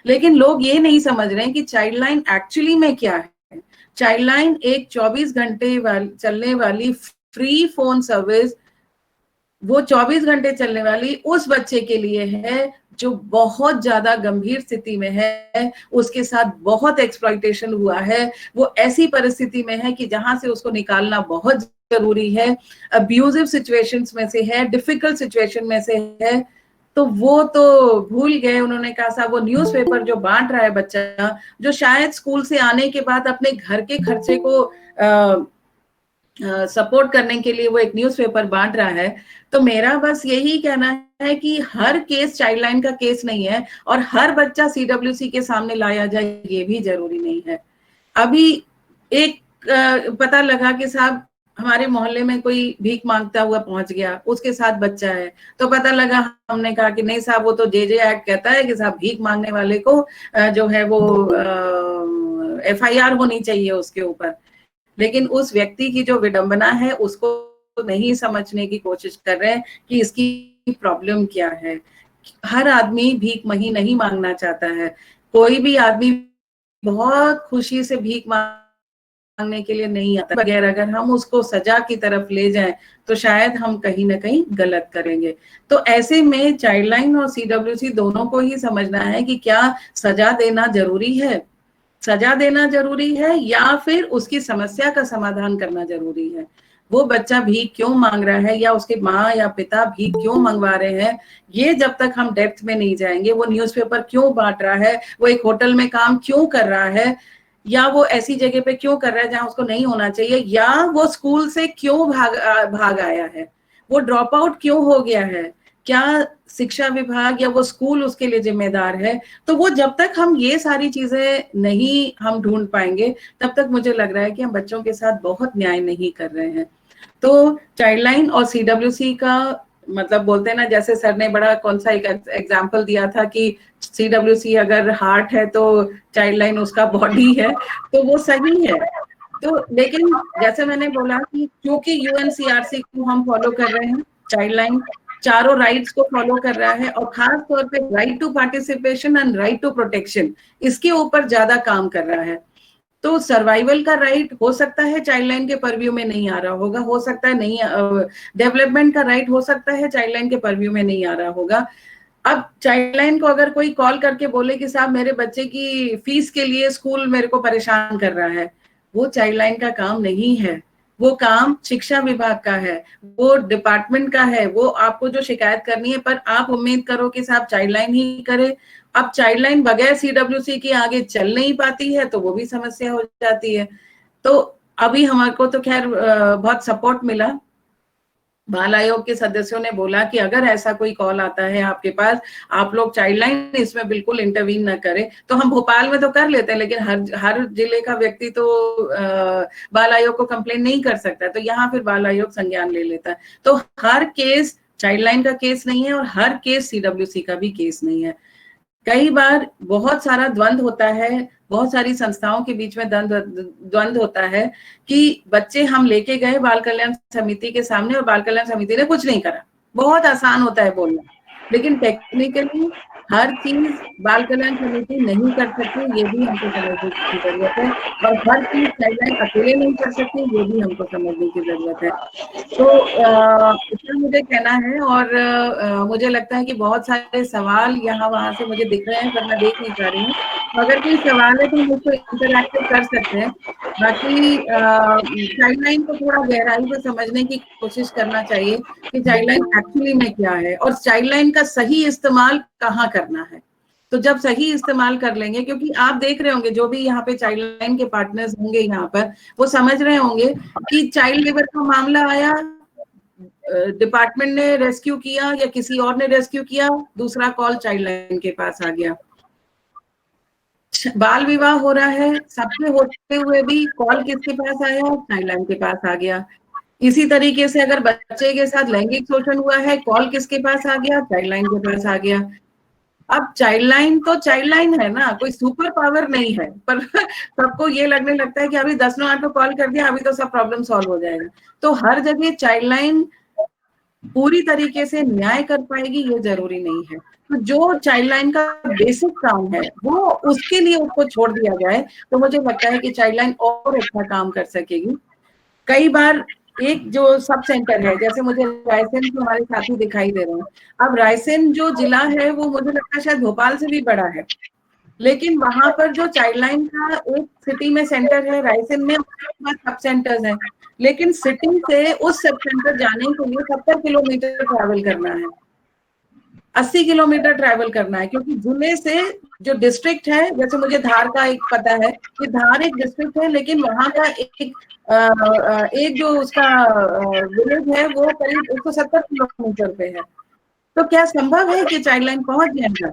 S3: लेकिन लोग ये नहीं समझ रहे हैं कि चाइल्डलाइन एक्चुअली में क्या है। चाइल्डलाइन एक 24 घंटे चलने वाली फ्री फोन सर्विस, वो 24 घंटे चलने वाली उस बच्चे के लिए है जो बहुत ज्यादा गंभीर स्थिति में है, उसके साथ बहुत एक्सप्लॉइटेशन हुआ है, वो ऐसी परिस्थिति में है कि जहां से उसको निकालना बहुत जरूरी है, अब्यूजिव सिचुएशंस में से है, डिफिकल्ट सिचुएशन में से है। तो वो तो भूल गए। उन्होंने कहा साहब वो न्यूज़पेपर जो बांट रहा है बच्चा, जो शायद स्कूल से आने के बाद अपने घर के खर्चे को सपोर्ट करने के लिए वो एक न्यूज़पेपर बांट रहा है। तो मेरा बस यही कहना है कि हर केस चाइल्डलाइन का केस नहीं है और हर बच्चा सीडब्ल्यूसी के सामने लाया जाए ये भी जरूरी नहीं है। अभी एक पता लगा कि साहब हमारे मोहल्ले में कोई भीख मांगता हुआ पहुंच गया, उसके साथ बच्चा है, तो पता लगा, हमने कहा कि नहीं साहब वो तो जे एक्ट कहता है कि साहब भीख मांगने वाले को जो है वो FIR होनी चाहिए उसके ऊपर। लेकिन उस व्यक्ति की जो विडंबना है उसको नहीं समझने की कोशिश कर रहे हैं कि इसकी प्रॉब्लम क्या है। हर आदमी भीख नहीं मांगना चाहता है। कोई भी आदमी बहुत खुशी से भीख मांगने के लिए नहीं आता। बगैर अगर हम उसको सजा की तरफ ले जाएं तो शायद हम कहीं ना कहीं गलत करेंगे। तो ऐसे में चाइल्डलाइन और CWC दोनों को ही समझना है कि क्या सजा देना जरूरी है, सजा देना जरूरी है या फिर उसकी समस्या का समाधान करना जरूरी है। वो बच्चा भीख क्यों मांग रहा है या उसके माँ या पिता भीख क्यों मंगवा रहे हैं, ये जब तक हम डेप्थ में नहीं जाएंगे, वो न्यूज़पेपर क्यों बांट रहा है, वो एक होटल में काम क्यों कर रहा है, या वो ऐसी जगह पे क्यों कर रहा है जहां उसको नहीं होना चाहिए, या वो स्कूल से क्यों भाग आया है, वो ड्रॉप आउट क्यों हो गया है, क्या शिक्षा विभाग या वो स्कूल उसके लिए जिम्मेदार है। तो वो जब तक हम ये सारी चीजें नहीं हम ढूंढ पाएंगे तब तक मुझे लग रहा है कि हम बच्चों के साथ बहुत न्याय नहीं कर रहे हैं। तो चाइल्डलाइन और CWC का मतलब बोलते हैं ना, जैसे सर ने बड़ा कौन सा एक एग्जाम्पल दिया था कि CWC अगर हार्ट है तो चाइल्डलाइन उसका बॉडी है, तो वो सही है। तो लेकिन जैसे मैंने बोला कि क्योंकि UNCRC को हम फॉलो कर रहे हैं, चाइल्डलाइन चारों राइट्स को फॉलो कर रहा है और खास तौर पे right to participation and right to protection, इसके ऊपर ज्यादा काम कर रहा है। तो सर्वाइवल का राइट हो सकता है चाइल्डलाइन के परव्यू में नहीं आ रहा होगा, हो सकता है नहीं, डेवलपमेंट का राइट हो सकता है चाइल्डलाइन के परव्यू में नहीं आ रहा होगा। अब चाइल्डलाइन को अगर कोई कॉल करके बोले कि साहब मेरे बच्चे की फीस के लिए स्कूल मेरे को परेशान कर रहा है, वो चाइल्डलाइन का काम नहीं है, वो काम शिक्षा विभाग का है, वो डिपार्टमेंट का है। वो आपको जो शिकायत करनी है, पर आप उम्मीद करो कि साहब चाइल्डलाइन ही करे। अब चाइल्डलाइन बगैर CWC के आगे चल नहीं पाती है तो वो भी समस्या हो जाती है। तो अभी हमारे को तो खैर बहुत सपोर्ट मिला। बाल आयोग के सदस्यों ने बोला कि अगर ऐसा कोई कॉल आता है आपके पास, आप लोग चाइल्डलाइन इसमें बिल्कुल इंटरवीन ना करें। तो हम भोपाल में तो कर लेते हैं, लेकिन हर जिले का व्यक्ति तो बाल आयोग को कंप्लेन नहीं कर सकता, तो यहाँ फिर बाल आयोग संज्ञान ले लेता है। तो हर केस चाइल्डलाइन का केस नहीं है और हर केस CWC का भी केस नहीं है। कई बार बहुत सारा द्वंद्व होता है, बहुत सारी संस्थाओं के बीच में द्वंद्व होता है कि बच्चे हम लेके गए बाल कल्याण समिति के सामने और बाल कल्याण समिति ने कुछ नहीं करा। बहुत आसान होता है बोलना, लेकिन टेक्निकली हर चीज बाल कल्याण समिति नहीं कर सकती, ये भी हमको समझने की जरूरत है। और हर चीज चाइल्डलाइन अकेले नहीं कर सकती, ये भी हमको समझने की जरूरत है। तो इतना मुझे कहना है। और मुझे लगता है कि बहुत सारे सवाल यहाँ वहां से मुझे दिख रहे हैं पर मैं देख नहीं पा रही हूँ। अगर कोई सवाल है तो हम उसको इंटरैक्टिव कर सकते हैं। बाकी चाइल्डलाइन को थोड़ा गहराई से समझने की कोशिश करना चाहिए कि चाइल्डलाइन एक्चुअली में क्या है और चाइल्डलाइन का सही इस्तेमाल कहाँ करना है। तो जब सही इस्तेमाल कर लेंगे, क्योंकि आप देख रहे होंगे जो भी यहाँ पे चाइल्डलाइन के पार्टनर्स होंगे यहाँ पर, वो समझ रहे होंगे कि चाइल्ड लेबर का मामला आया, डिपार्टमेंट ने रेस्क्यू किया या किसी और ने रेस्क्यू किया, दूसरा कॉल चाइल्डलाइन के पास आ गया। बाल विवाह हो रहा है, सबसे होते हुए भी कॉल किसके पास आया, चाइल्डलाइन के पास आ गया। इसी तरीके से अगर बच्चे के साथ लैंगिक शोषण हुआ है, कॉल किसके पास आ गया? चाइल्ड लाइन के पास आ गया। अब चाइल्ड लाइन तो चाइल्ड लाइन है ना, कोई सुपर पावर नहीं है, पर सबको ये लगने लगता है कि अभी 10 मिनट को कॉल कर दिया, अभी तो सब प्रॉब्लम सॉल्व हो जाएगा। तो हर जगह चाइल्ड लाइन पूरी तरीके से न्याय कर पाएगी ये जरूरी नहीं है। तो जो चाइल्ड लाइन का बेसिक काम है वो उसके लिए उसको छोड़ दिया जाए तो मुझे लगता है कि चाइल्ड लाइन और अच्छा काम कर सकेगी। कई बार एक जो सब सेंटर है, जैसे मुझे रायसेन के हमारे साथी दिखाई दे रहे हैं, अब रायसेन जो जिला है वो मुझे लगता है शायद भोपाल से भी बड़ा है, लेकिन वहां पर जो चाइल्ड लाइन का एक सिटी में सेंटर है, रायसेन में सब सेंटर्स हैं, लेकिन सिटी से उस सब सेंटर जाने के लिए 70 किलोमीटर ट्रैवल करना है, 80 किलोमीटर ट्रैवल करना है, क्योंकि जिले से जो डिस्ट्रिक्ट है, जैसे मुझे धार का एक पता है कि धार एक डिस्ट्रिक्ट है, लेकिन वहां का एक जो उसका विलेज है वो करीब 170 किलोमीटर पे है। तो क्या संभव है कि चाइल्ड लाइन पहुंच जाएगा?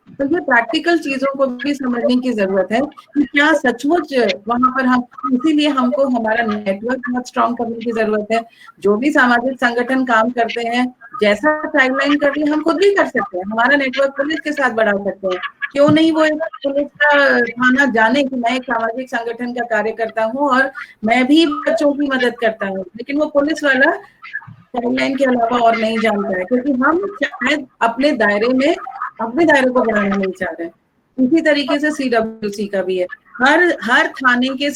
S3: तो ये प्रैक्टिकल चीजों को भी समझने की जरूरत है कि क्या सचमुच वहां पर हम, इसीलिए हमको हमारा नेटवर्क बहुत स्ट्रांग करने की जरूरत है। जो भी सामाजिक संगठन काम करते हैं, जैसा चाइल्ड लाइन कर रही है हम खुद भी कर सकते हैं, हमारा नेटवर्क पुलिस के साथ बढ़ा सकते हैं। क्यों नहीं वो एक पुलिस का थाना जाने कि मैं एक सामाजिक संगठन का कार्य करता हूँ और मैं भी बच्चों की मदद करता हूँ, लेकिन वो पुलिस वाला चाइल्ड लाइन के अलावा और नहीं जानता है, क्योंकि हम शायद अपने दायरे को बढ़ाना नहीं चाह रहे। इसी तरीके से CWC का भी है, हर थाने के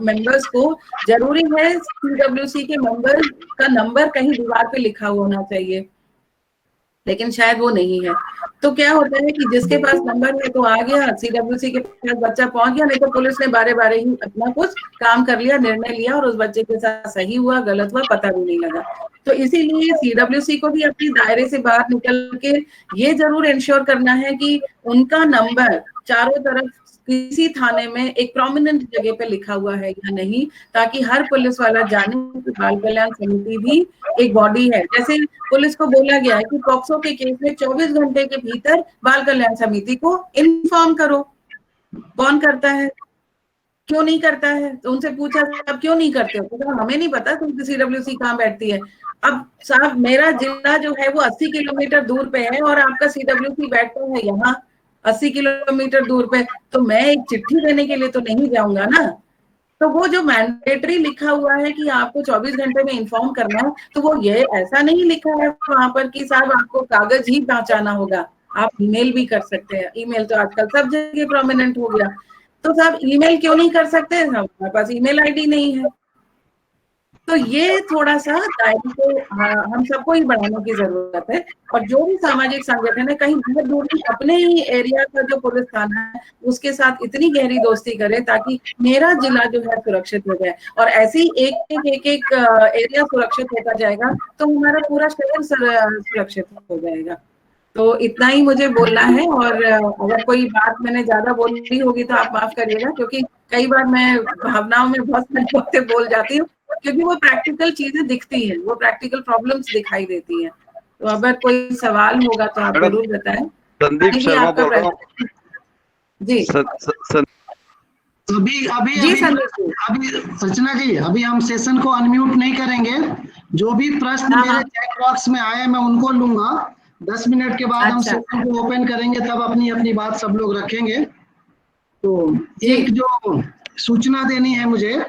S3: मेंबर्स को जरूरी है CWC के मेंबर का नंबर कहीं दीवार पे लिखा हुआ होना चाहिए, लेकिन शायद वो नहीं है। तो क्या होता है कि जिसके पास नंबर है तो आ गया, CWC के पास बच्चा पहुंच गया, नहीं तो पुलिस ने बारे बारे ही अपना कुछ काम कर लिया, निर्णय लिया और उस बच्चे के साथ सही हुआ गलत हुआ पता भी नहीं लगा। तो इसीलिए CWC को भी अपने दायरे से बाहर निकल के ये जरूर इंश्योर करना है कि उनका नंबर चारों तरफ किसी थाने में एक प्रोमिनेंट जगह पे लिखा हुआ है या नहीं, ताकि हर पुलिस वाला जाने कि बाल कल्याण समिति भी एक बॉडी है। जैसे पुलिस को बोला गया है कि पॉक्सो के केस में 24 घंटे के भीतर बाल कल्याण समिति को इन्फॉर्म करो। कौन करता है, क्यों नहीं करता है? तो उनसे पूछा अब क्यों नहीं करते हो, तो हमें नहीं पता तुमकी CWC कहाँ बैठती है। अब साहब मेरा जिला जो है वो 80 किलोमीटर दूर पे है और आपका CWC बैठता है यहाँ 80 किलोमीटर दूर पे, तो मैं एक चिट्ठी देने के लिए तो नहीं जाऊंगा ना। तो वो जो मैंडेटरी लिखा हुआ है कि आपको 24 घंटे में इन्फॉर्म करना है, तो वो ये ऐसा नहीं लिखा है वहां पर कि साहब आपको कागज ही पहुंचाना होगा, आप ईमेल भी कर सकते हैं। ईमेल तो आजकल सब जगह प्रोमिनेंट हो गया, तो साहब ईमेल क्यों नहीं कर सकते? हमारे पास ईमेल आईडी नहीं है। तो ये थोड़ा सा दायरे को हम सबको ही बढ़ाने की जरूरत है, और जो भी सामाजिक संगठन है कहीं बहुत दूर नहीं, अपने ही एरिया का जो पुलिस थाना है उसके साथ इतनी गहरी दोस्ती करे ताकि मेरा जिला जो है सुरक्षित हो जाए, और ऐसे ही एक एरिया सुरक्षित होता जाएगा तो हमारा पूरा शहर सुरक्षित हो जाएगा। तो इतना ही मुझे बोलना है, और अगर कोई बात मैंने ज्यादा बोली होगी तो आप माफ करिएगा, क्योंकि कई बार मैं भावनाओं में बहुत सारी बातें बोल जाती हूँ, क्योंकि वो प्रैक्टिकल चीजें दिखती हैं, वो प्रैक्टिकल प्रॉब्लम्स दिखाई देती हैं। तो अगर कोई सवाल होगा तो आप जरूर बताएं।
S4: संदीप शर्मा बोल रहा हूँ
S3: जी।
S1: अभी रचना जी, अभी हम सेशन को अनम्यूट नहीं करेंगे, जो भी प्रश्न मेरे चैट बॉक्स में आए मैं उनको लूंगा। 10 मिनट के बाद हम सेशन को ओपन करेंगे, तब अपनी अपनी बात सब लोग रखेंगे। तो एक जो सूचना देनी है मुझे,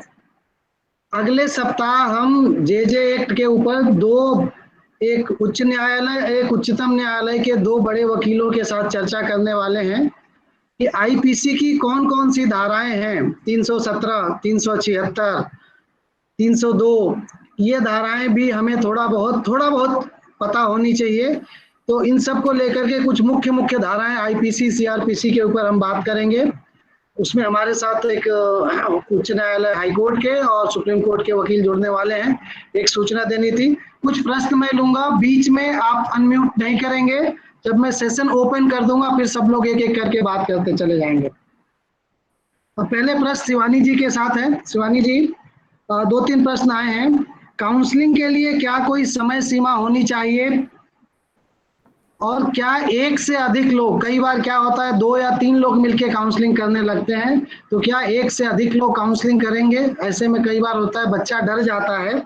S1: अगले सप्ताह हम JJ एक्ट के ऊपर एक उच्च न्यायालय, एक उच्चतम न्यायालय के 2 बड़े वकीलों के साथ चर्चा करने वाले हैं कि IPC की कौन कौन सी धाराएं हैं, 317, 376, 302, ये धाराएं भी हमें थोड़ा बहुत पता होनी चाहिए। तो इन सब को लेकर के कुछ मुख्य धाराएं IPC CRPC के ऊपर हम बात करेंगे। उसमें हमारे साथ एक उच्च न्यायालय, हाई कोर्ट के और सुप्रीम कोर्ट के वकील जुड़ने वाले हैं। एक सूचना देनी थी। कुछ प्रश्न मैं लूंगा, बीच में आप अनम्यूट नहीं करेंगे। जब मैं सेशन ओपन कर दूंगा फिर सब लोग एक एक करके बात करते चले जाएंगे। और पहले प्रश्न शिवानी जी के साथ है। शिवानी जी, 2-3 प्रश्न आए हैं। काउंसलिंग के लिए क्या कोई समय सीमा होनी चाहिए, और क्या एक से अधिक लोग, कई बार क्या होता है 2 या 3 लोग मिलके काउंसलिंग करने लगते हैं, तो क्या एक से अधिक लोग काउंसलिंग करेंगे? ऐसे में कई बार होता है बच्चा डर जाता है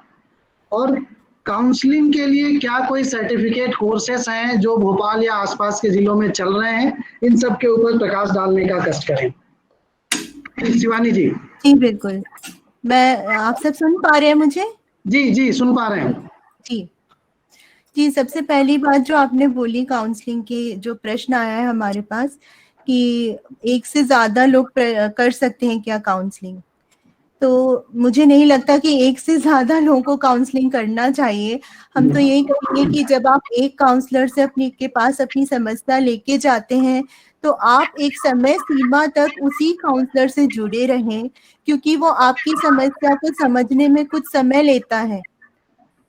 S1: और काउंसलिंग के लिए क्या कोई सर्टिफिकेट कोर्सेस हैं जो भोपाल या आसपास के जिलों में चल रहे हैं, इन सब के ऊपर प्रकाश डालने का कष्ट करें। शिवानी जी।
S2: जी बिल्कुल, मैं, आप सब सुन पा रहे हैं मुझे?
S1: जी जी सुन पा रहे हैं
S2: जी जी। सबसे पहली बात जो आपने बोली, काउंसलिंग के जो प्रश्न आया है हमारे पास कि एक से ज्यादा लोग कर सकते हैं क्या काउंसलिंग, तो मुझे नहीं लगता कि एक से ज्यादा लोगों को काउंसलिंग करना चाहिए। हम तो यही कहेंगे कि जब आप एक काउंसलर से अपने के पास अपनी समस्या लेके जाते हैं तो आप एक समय सीमा तक उसी काउंसलर से जुड़े रहें, क्योंकि वो आपकी समस्या को समझने में कुछ समय लेता है।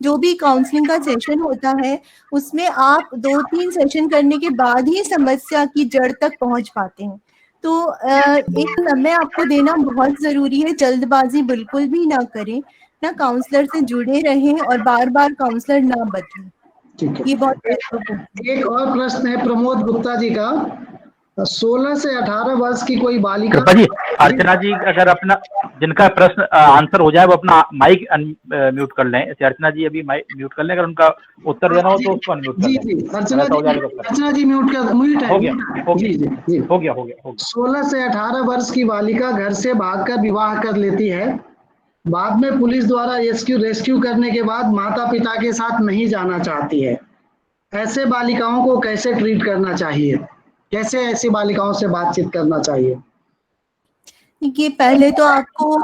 S2: जो भी काउंसलिंग का सेशन होता है उसमें आप 2-3 सेशन करने के बाद ही समस्या की जड़ तक पहुंच पाते हैं। तो एक समय आपको देना बहुत जरूरी है, जल्दबाजी बिल्कुल भी ना करें, ना काउंसलर से जुड़े रहें और बार बार काउंसलर ना बदलें।
S1: ठीक है।
S2: ये बहुत महत्वपूर्ण है।
S1: एक और प्रश्न है प्रमोद गुप्ता जी का, 16 से 18 वर्ष की कोई बालिका।
S5: जी अर्चना जी, अगर अपना जिनका प्रश्न आंसर हो जाए वो अपना माइक म्यूट कर लें। अर्चना जी अभी माइक म्यूट कर लें, अगर उनका उत्तर देना हो तो उसको अनम्यूट कर लें।
S1: जी अर्चना जी म्यूट है।
S5: हो गया
S1: जी जी जी
S5: हो गया
S1: 16 से 18 वर्ष की बालिका घर से भागकर विवाह कर लेती है, बाद में पुलिस द्वारा रेस्क्यू करने के बाद माता पिता के साथ नहीं जाना चाहती है। ऐसे बालिकाओं को कैसे ट्रीट करना चाहिए, कैसे ऐसी बालिकाओं से बातचीत करना चाहिए?
S2: देखिए, पहले तो आपको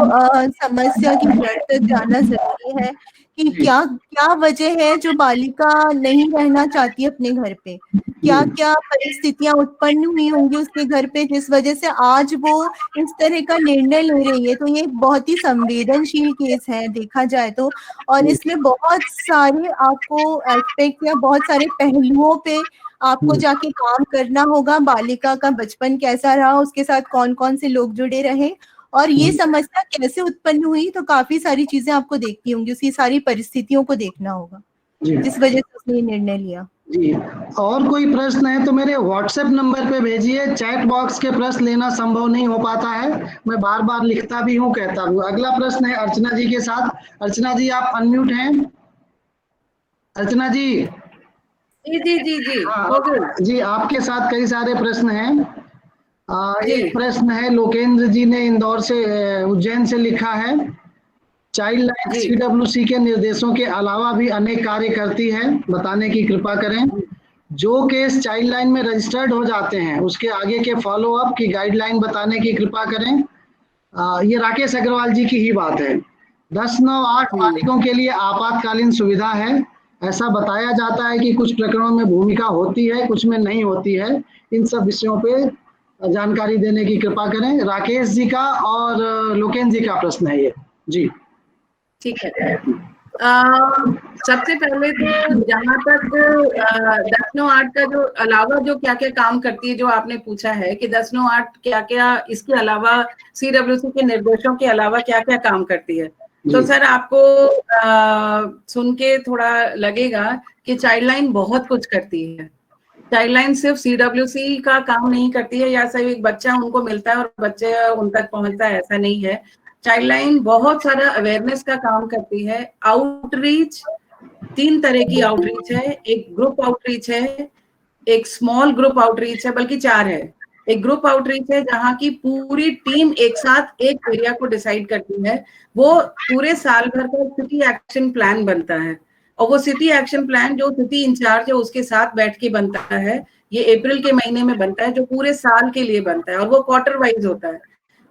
S2: समस्या की जड़ तक जाना जरूरी है कि क्या क्या वजह है जो बालिका नहीं रहना चाहती अपने घर पे, क्या क्या परिस्थितियां उत्पन्न हुई होंगी उसके घर पे जिस वजह से आज वो इस तरह का निर्णय ले रही है। तो ये बहुत ही संवेदनशील केस है देखा जाए तो, और इसमें बहुत सारे आपको एस्पेक्ट या बहुत सारे पहलुओं पे आपको जाके काम करना होगा। बालिका का बचपन कैसा रहा, उसके साथ कौन कौन से लोग जुड़े रहे और ये समस्या कैसे उत्पन्न हुई, तो काफी सारी चीजें आपको देखनी होंगी, उसकी सारी परिस्थितियों को देखना होगा जिस वजह से उसने निर्णय लिया।
S1: जी, और कोई प्रश्न है तो मेरे व्हाट्सएप नंबर पे भेजिए। चैट बॉक्स के प्रश्न लेना संभव नहीं हो पाता है, मैं बार बार लिखता भी हूँ, कहता हूँ। अगला प्रश्न है अर्चना जी के साथ। अर्चना जी आप अनम्यूट हैं? अर्चना जी। जी आपके साथ कई सारे प्रश्न हैं। एक प्रश्न है लोकेंद्र जी ने इंदौर से, उज्जैन से लिखा है, चाइल्ड लाइन CWC के निर्देशों के अलावा भी अनेक कार्य करती है, बताने की कृपा करें। जो केस चाइल्ड लाइन में रजिस्टर्ड हो जाते हैं उसके आगे के फॉलो अप की गाइडलाइन बताने की कृपा करें। ये राकेश अग्रवाल जी की ही बात है। 10-9-8 बालिकों के लिए आपातकालीन सुविधा है, ऐसा बताया जाता है कि कुछ प्रकरणों में भूमिका होती है, कुछ में नहीं होती है। इन सब विषयों पे जानकारी देने की कृपा करें। राकेश जी का और लोकेंद्र जी का प्रश्न है ये। जी
S3: ठीक है। सबसे पहले तो जहाँ तक 10-9-8 का जो अलावा जो क्या क्या काम करती है, जो आपने पूछा है कि 10-9-8 क्या क्या इसके अलावा CWC के निर्देशों के अलावा क्या क्या काम करती है, तो सर आपको सुन के थोड़ा लगेगा कि चाइल्ड लाइन बहुत कुछ करती है। चाइल्ड लाइन सिर्फ CWC का काम नहीं करती है या सिर्फ एक बच्चा उनको मिलता है और बच्चे उन तक पहुंचता है, ऐसा नहीं है। चाइल्ड लाइन बहुत सारा अवेयरनेस का काम करती है। आउटरीच 3 तरह की आउटरीच है, एक ग्रुप आउटरीच है, एक स्मॉल ग्रुप आउटरीच है, बल्कि 4 है। एक ग्रुप आउटरीच है जहाँ की पूरी टीम एक साथ एक एरिया को डिसाइड करती है, वो पूरे साल भर का सिटी एक्शन प्लान बनता है और वो सिटी एक्शन प्लान जो सिटी इंचार्ज है उसके साथ बैठ के बनता है। ये अप्रैल के महीने में बनता है, जो पूरे साल के लिए बनता है और वो क्वार्टर वाइज होता है।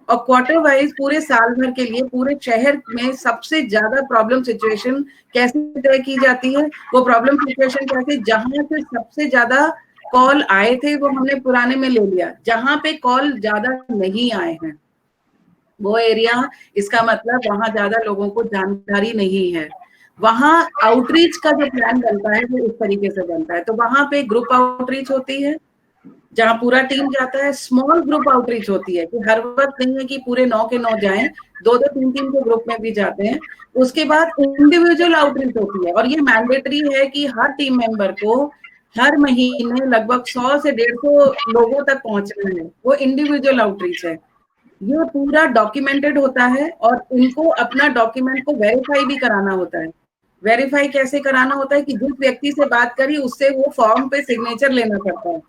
S3: और क्वार्टर वाइज पूरे साल भर के लिए पूरे शहर में सबसे ज्यादा प्रॉब्लम सिचुएशन कैसे तय की जाती है, वो प्रॉब्लम सिचुएशन कैसे, जहां से सबसे ज्यादा कॉल आए थे वो हमने पुराने में ले लिया, जहां पे कॉल ज्यादा नहीं आए हैं वो एरिया, इसका मतलब वहां ज्यादा लोगों को जानकारी नहीं है। वहां आउटरीच का जो प्लान बनता है वो इस तरीके से बनता है। तो वहां पे ग्रुप आउटरीच होती है जहाँ पूरा टीम जाता है। स्मॉल ग्रुप आउटरीच होती है कि हर वक्त नहीं है कि पूरे 9 के 9 जाएं, 2-2, 3-3 के ग्रुप में भी जाते हैं। उसके बाद इंडिविजुअल आउटरीच होती है और ये मैंडेटरी है कि हर टीम मेंबर को हर महीने लगभग 100 से 150 लोगों तक पहुंचना है, वो इंडिविजुअल आउटरीच है। ये पूरा डॉक्यूमेंटेड होता है और इनको अपना डॉक्यूमेंट को वेरीफाई भी कराना होता है। वेरीफाई कैसे कराना होता है कि जिस व्यक्ति से बात करी उससे वो फॉर्म पे सिग्नेचर लेना पड़ता है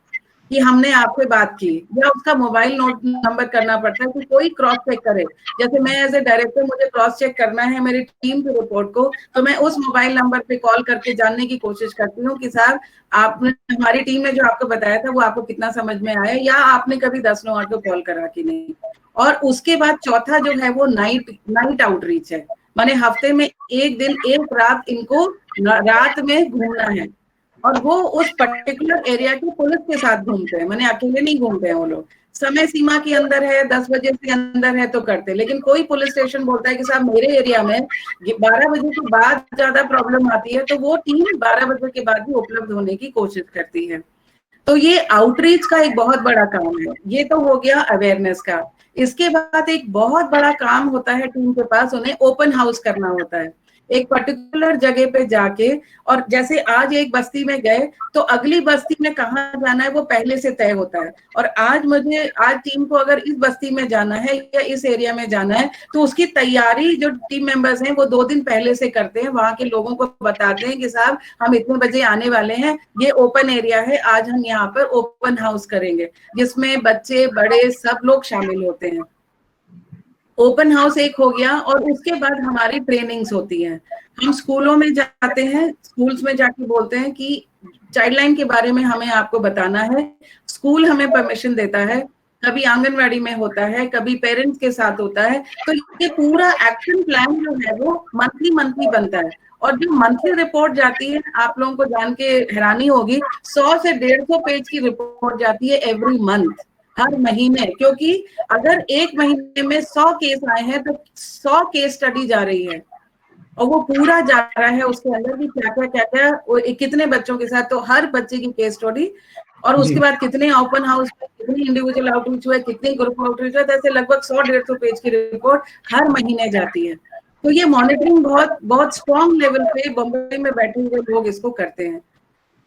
S3: कि हमने आपसे बात की, या उसका मोबाइल नोट नंबर करना पड़ता है कि कोई क्रॉस चेक करे। जैसे मैं एज ए डायरेक्टर, मुझे क्रॉस चेक करना है मेरी टीम की रिपोर्ट को, तो मैं उस मोबाइल नंबर पे कॉल करके जानने की कोशिश करती हूँ कि साहब आपने, हमारी टीम ने जो आपको बताया था वो आपको कितना समझ में आया, या आपने कभी 10-9 को कॉल करा कि नहीं। और उसके बाद चौथा जो है वो नाइट आउटरीच है, माने हफ्ते में एक दिन एक रात इनको रात में घूमना है, और वो उस पर्टिकुलर एरिया की पुलिस के साथ घूमते हैं, माने अकेले नहीं घूमते हैं वो लोग। समय सीमा के अंदर है, 10 बजे से अंदर है तो करते हैं, लेकिन कोई पुलिस स्टेशन बोलता है कि साहब मेरे एरिया में 12 बजे के बाद ज्यादा प्रॉब्लम आती है, तो वो टीम 12 बजे के बाद भी उपलब्ध होने की कोशिश करती है। तो ये आउटरीच का एक बहुत बड़ा काम है। ये तो हो गया अवेयरनेस का। इसके बाद एक बहुत बड़ा काम होता है टीम के पास, उन्हें ओपन हाउस करना होता है एक पर्टिकुलर जगह पे जाके। और जैसे आज एक बस्ती में गए तो अगली बस्ती में कहाँ जाना है वो पहले से तय होता है। और आज टीम को अगर इस बस्ती में जाना है या इस एरिया में जाना है तो उसकी तैयारी जो टीम मेंबर्स हैं वो 2 दिन पहले से करते हैं। वहां के लोगों को बताते हैं कि साहब हम इतने बजे आने वाले हैं, ये ओपन एरिया है, आज हम यहाँ पर ओपन हाउस करेंगे, जिसमें बच्चे बड़े सब लोग शामिल होते हैं। ओपन हाउस एक हो गया। और उसके बाद हमारी ट्रेनिंग्स होती हैं। हम स्कूलों में जाते हैं, स्कूल्स में जाके बोलते हैं कि चाइल्ड लाइन के बारे में हमें आपको बताना है। स्कूल हमें परमिशन देता है, कभी आंगनवाड़ी में होता है, कभी पेरेंट्स के साथ होता है। तो ये पूरा एक्शन प्लान जो है वो मंथली बनता है। और जो मंथली रिपोर्ट जाती है, आप लोगों को जान के हैरानी होगी, 100 से 150 पेज की रिपोर्ट जाती है एवरी मंथ, हर महीने। क्योंकि अगर एक महीने में 100 केस आए हैं तो 100 केस स्टडी जा रही है, और वो पूरा जा रहा है उसके अंदर भी क्या कितने बच्चों के साथ, तो हर बच्चे की केस स्टडी। और उसके बाद कितने ओपन हाउस में, कितनी इंडिविजुअल आउटरीच हुए, कितनी ग्रुप आउटरीच हुए, ऐसे लगभग 100-150 पेज की रिपोर्ट हर महीने जाती है। तो ये मॉनिटरिंग बहुत बहुत स्ट्रॉन्ग लेवल पे बम्बई में बैठे हुए लोग इसको करते हैं।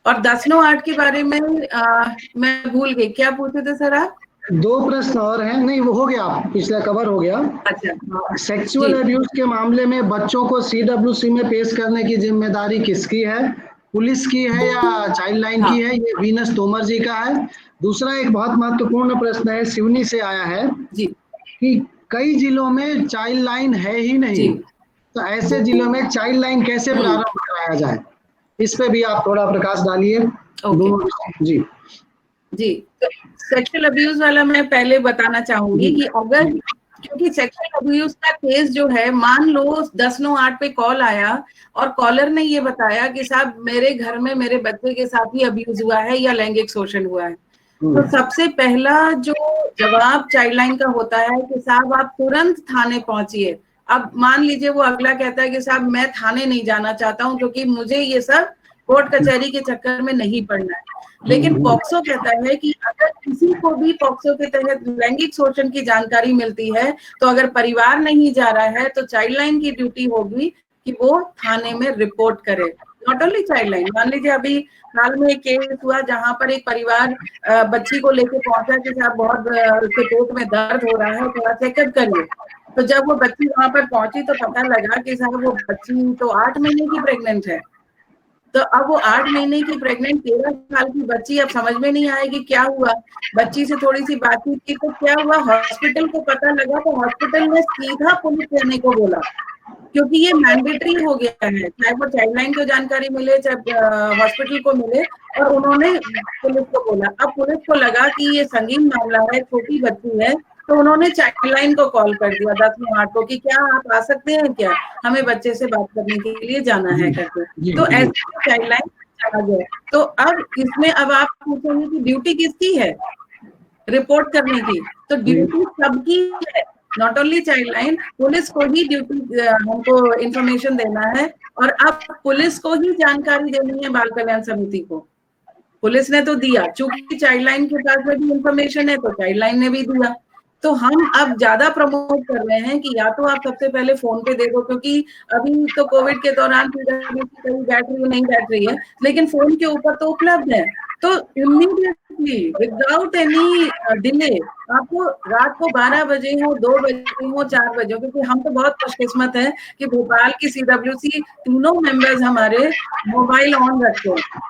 S3: और 10-9-8 के बारे में मैं भूल गई, क्या पूछे थे सर आप?
S1: 2 प्रश्न और हैं। नहीं, वो हो गया, पिछला कवर हो गया।
S3: अच्छा,
S1: सेक्सुअल अब्यूज के मामले में बच्चों को CWC में पेश करने की जिम्मेदारी किसकी है? पुलिस की है या चाइल्ड लाइन की है? ये वीनस तोमर जी का है। दूसरा एक बहुत महत्वपूर्ण प्रश्न है, सिवनी से आया है
S3: जी,
S1: कि कई जिलों में चाइल्ड लाइन है ही नहीं, तो ऐसे जिलों में चाइल्ड लाइन कैसे प्रारंभ कराया जाए? इस पे भी आप थोड़ा प्रकाश डालिए। जी
S3: जी, तो सेक्सुअल अब्यूज वाला मैं पहले बताना चाहूंगी कि अगर, क्योंकि सेक्सुअल अब्यूज का केस जो है, मान लो 10-9-8 पे कॉल आया और कॉलर ने ये बताया कि साहब मेरे घर में मेरे बच्चे के साथ ही अब्यूज हुआ है या लैंगिक शोषण हुआ है, तो सबसे पहला जो जवाब चाइल्ड लाइन का होता है कि साहब आप तुरंत थाने पहुंचिए। अब मान लीजिए वो अगला कहता है कि साहब मैं थाने नहीं जाना चाहता हूँ क्योंकि मुझे ये सब कोर्ट कचहरी के चक्कर में नहीं पड़ना है। लेकिन पॉक्सो कहता है कि अगर किसी को भी पॉक्सो के तहत लैंगिक शोषण की जानकारी मिलती है तो अगर परिवार नहीं जा रहा है तो चाइल्ड लाइन की ड्यूटी होगी कि वो थाने में रिपोर्ट करे। नॉट ओनली चाइल्ड लाइन, मान लीजिए अभी हाल में एक केस हुआ जहां पर एक परिवार बच्ची को लेके पहुंचा कि साहब बहुत उसके पेट में दर्द हो रहा है, थोड़ा चेकअप करिए। तो जब वो बच्ची वहां पर पहुंची तो पता लगा कि साहब वो बच्ची तो 8 महीने की प्रेग्नेंट है। तो अब वो 8 महीने की प्रेग्नेंट 13 साल की बच्ची, अब समझ में नहीं आएगी क्या हुआ। बच्ची से थोड़ी सी बातचीत की तो क्या हुआ, हॉस्पिटल को पता लगा तो हॉस्पिटल ने सीधा पुलिस लेने को बोला, क्योंकि ये मैंडेटरी हो गया है, चाहे वो चाइल्ड लाइन को जानकारी मिले चाहे हॉस्पिटल को मिले। और उन्होंने पुलिस को बोला। अब पुलिस को लगा कि ये संगीन मामला है, छोटी बच्ची है, तो उन्होंने चाइल्ड लाइन को कॉल कर दिया 10-9-8 को कि क्या आप आ सकते हैं, क्या हमें बच्चे से बात करने के लिए जाना है करके। तो ऐसे चाइल्ड लाइन चला गया। तो अब इसमें अब आप पूछेंगे कि ड्यूटी किसकी है रिपोर्ट करने की, तो ड्यूटी सबकी है, not only child line. Police को ही ड्यूटी हमको इंफॉर्मेशन देना है, और अब पुलिस को ही जानकारी देनी है बाल कल्याण समिति को। पुलिस ने तो दिया, चूंकि चाइल्ड लाइन के पास में भी इंफॉर्मेशन है तो चाइल्ड लाइन ने भी दिया। तो हम अब ज्यादा प्रमोट कर रहे हैं कि या तो आप सबसे पहले फोन पे दे दो, क्योंकि अभी तो कोविड के दौरान कहीं बैठ रही है नहीं बैठ रही है, लेकिन फोन के ऊपर तो उपलब्ध है। तो immediate immediately without any delay, आपको रात को 12 बजे हो, 2 बजे हो, 4 बजे हो, क्योंकि हम तो बहुत खुशकिस्मत है कि भोपाल की CWC तीनों मेंबर्स हमारे मोबाइल ऑन रखते हैं,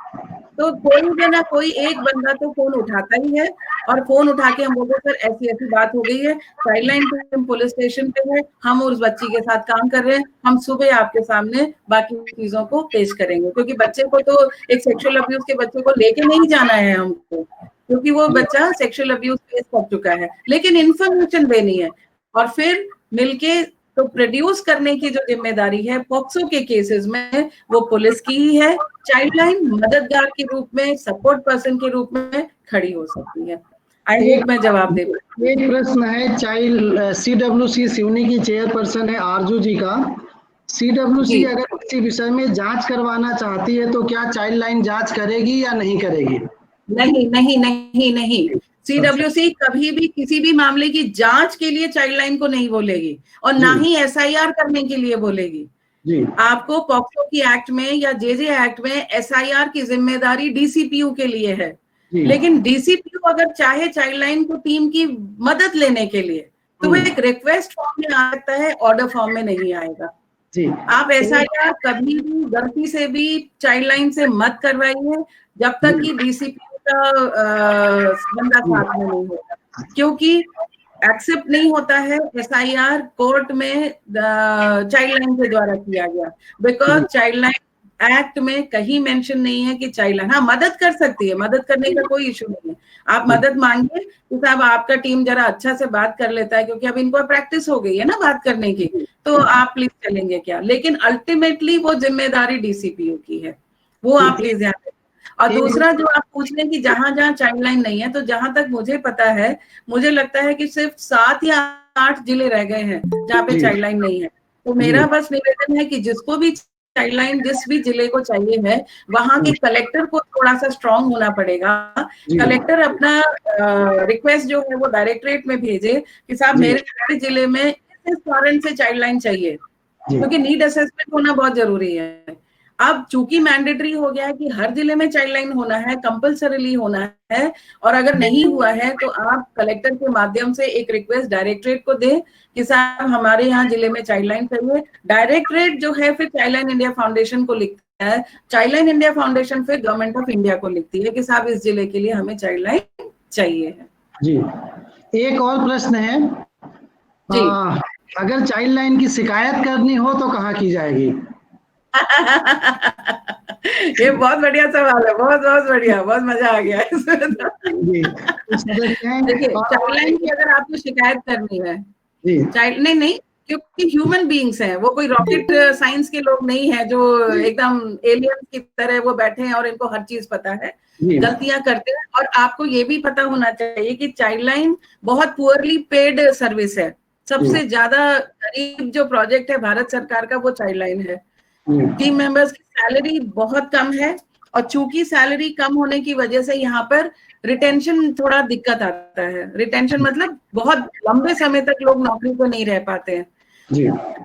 S3: तो कोई भी ना कोई एक बंदा तो फोन उठाता ही है, और फोन उठा के हम बोलते सर ऐसी ऐसी बात हो गई है, चाइल्डलाइन पे हम पुलिस स्टेशन पे है, हम उस बच्ची के साथ काम कर रहे हैं, हम सुबह आपके सामने बाकी चीजों को पेश करेंगे, क्योंकि बच्चे को तो एक सेक्सुअल अब्यूज के बच्चे को लेके नहीं जाना है हमको, क्योंकि वो बच्चा सेक्सुअल अब्यूज फेस कर चुका है, लेकिन इन्फॉर्मेशन देनी है और फिर मिलके तो प्रोड्यूस करने की जो जिम्मेदारी है पॉक्सो के केसेस में वो पुलिस की ही है। चाइल्डलाइन मददगार के रूप में, सपोर्ट पर्सन के रूप में खड़ी हो सकती है। आई होप मैं जवाब दे पाऊं।
S1: एक प्रश्न है चाइल्ड CWC सिवनी की चेयरपर्सन है आरजू जी का। CWC अगर किसी विषय में जांच करवाना चाहती है तो क्या चाइल्डलाइन जांच करेगी या नहीं करेगी?
S3: नहीं नहीं नहीं नहीं, CWC कभी भी किसी भी मामले की जांच के लिए चाइल्डलाइन को नहीं बोलेगी और ना ही SIR करने के लिए बोलेगी।
S1: जी।
S3: आपको पॉक्सो की एक्ट में या JJ एक्ट में SIR की जिम्मेदारी DCPU के लिए है, लेकिन DCPU अगर चाहे चाइल्डलाइन को टीम की मदद लेने के लिए तो वो एक रिक्वेस्ट फॉर्म में आ सकता है, ऑर्डर फॉर्म में नहीं आएगा।
S1: जी।
S3: आप SIR कभी भी गलती से भी चाइल्डलाइन से मत करवाइए जब तक कि DCPU का बंदा साथ में नहीं होगा, क्योंकि एक्सेप्ट नहीं होता है SIR कोर्ट में चाइल्डलाइन के द्वारा किया गया, बिकॉज चाइल्डलाइन एक्ट में कहीं मेंशन नहीं है कि चाइल्डलाइन हाँ मदद कर सकती है, मदद करने का कोई इशू नहीं है, आप मदद मांगिए तो साहब आपका टीम जरा अच्छा से बात कर लेता है, क्योंकि अब इनको प्रैक्टिस हो गई है ना बात करने की, तो आप प्लीज चलेंगे क्या, लेकिन अल्टीमेटली वो जिम्मेदारी DCPU की है, वो आप प्लीज ध्यान रखें। और दूसरा जो आप पूछ रहे हैं कि जहां जहां चाइल्डलाइन नहीं है, तो जहां तक मुझे पता है, मुझे लगता है कि सिर्फ 7 या 8 जिले रह गए हैं जहाँ पे चाइल्डलाइन नहीं है। तो मेरा बस निवेदन है कि जिसको भी चाइल्डलाइन जिस भी जिले को चाहिए है, वहां के कलेक्टर को थोड़ा सा स्ट्रांग होना पड़ेगा। कलेक्टर अपना रिक्वेस्ट जो है वो डायरेक्टरेट में भेजे कि साहब मेरे जिले में इस कारण से चाइल्डलाइन चाहिए, क्योंकि नीड असेसमेंट होना बहुत जरूरी है। अब चूंकि मैंडेटरी हो गया है कि हर जिले में चाइल्डलाइन होना है, कंपल्सरीली होना है, और अगर नहीं हुआ है तो आप कलेक्टर के माध्यम से एक रिक्वेस्ट डायरेक्टरेट को दें कि साहब हमारे यहाँ जिले में चाइल्डलाइन चाहिए। डायरेक्टरेट जो है फिर चाइल्डलाइन इंडिया फाउंडेशन को लिखता है, चाइल्डलाइन इंडिया फाउंडेशन फिर गवर्नमेंट ऑफ इंडिया को लिखती है कि साहब इस जिले के लिए हमें चाइल्डलाइन चाहिए है। जी।
S1: एक और प्रश्न है
S3: जी,
S1: अगर चाइल्डलाइन की शिकायत करनी हो तो कहाँ की जाएगी?
S3: ये बहुत बढ़िया सवाल है, बहुत बहुत बढ़िया, बहुत मजा आ गया इसमें। देखिए चाइल्डलाइन की अगर आपको शिकायत करनी है, चाइल्ड नहीं, क्योंकि ह्यूमन बीइंग्स हैं, वो कोई रॉकेट साइंस के लोग नहीं है जो एकदम एलियंस की तरह वो बैठे हैं और इनको हर चीज पता है, गलतियां करते हैं। और आपको ये भी पता होना चाहिए कि चाइल्डलाइन बहुत पुअरली पेड सर्विस है, सबसे ज्यादा गरीब जो प्रोजेक्ट है भारत सरकार का वो चाइल्डलाइन है। टीम मेंबर्स की सैलरी बहुत कम है, और चूंकि सैलरी कम होने की वजह से यहाँ पर रिटेंशन थोड़ा दिक्कत आता है। रिटेंशन मतलब बहुत लंबे समय तक लोग नौकरी पे नहीं रह पाते हैं।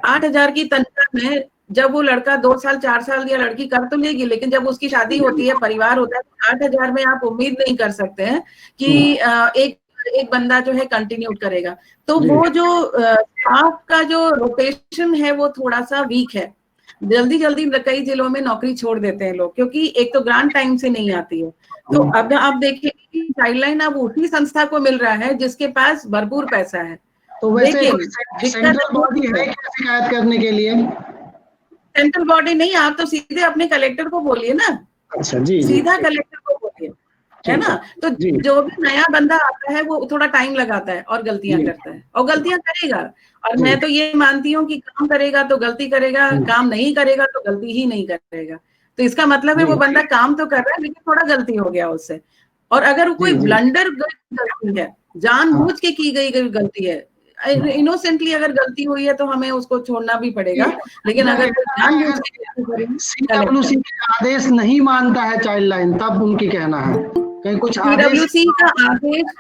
S3: 8,000 की तनख्वाह में जब वो लड़का 2 साल 4 साल या लड़की कर तो लेगी, लेकिन जब उसकी शादी होती है, परिवार होता है, तो 8,000 में आप उम्मीद नहीं कर सकते हैं कि एक बंदा जो है कंटिन्यू करेगा। तो वो जो स्टाफ का जो रोटेशन है वो थोड़ा सा वीक है, जल्दी जल्दी कई जिलों में नौकरी छोड़ देते हैं लोग, क्योंकि एक तो ग्रांट टाइम से नहीं आती है। तो अब आप देखिए कि चाइल्डलाइन अब उसी संस्था को मिल रहा है जिसके पास भरपूर पैसा है।
S1: तो वैसे सेंट्रल बॉडी है क्या शिकायत करने के लिए?
S3: सेंट्रल बॉडी नहीं, आप तो सीधे अपने कलेक्टर को बोलिए ना।
S1: अच्छा जी,
S3: सीधा कलेक्टर को बोलिए, है ना। तो जो भी नया बंदा आता है वो थोड़ा टाइम लगाता है और गलतियां करता है, और गलतियां करेगा। और मैं तो ये मानती हूँ कि काम करेगा तो गलती करेगा, काम नहीं करेगा तो गलती ही नहीं करेगा। तो इसका मतलब है वो बंदा काम तो कर रहा है लेकिन थोड़ा गलती हो गया उससे। और अगर कोई ब्लंडर गलती है, जानबूझ के की गई गलती है, इनोसेंटली अगर गलती हुई है तो हमें उसको छोड़ना भी पड़ेगा। लेकिन अगर
S1: CWC का आदेश नहीं मानता है चाइल्डलाइन, तब उनकी कहना है कहीं कुछ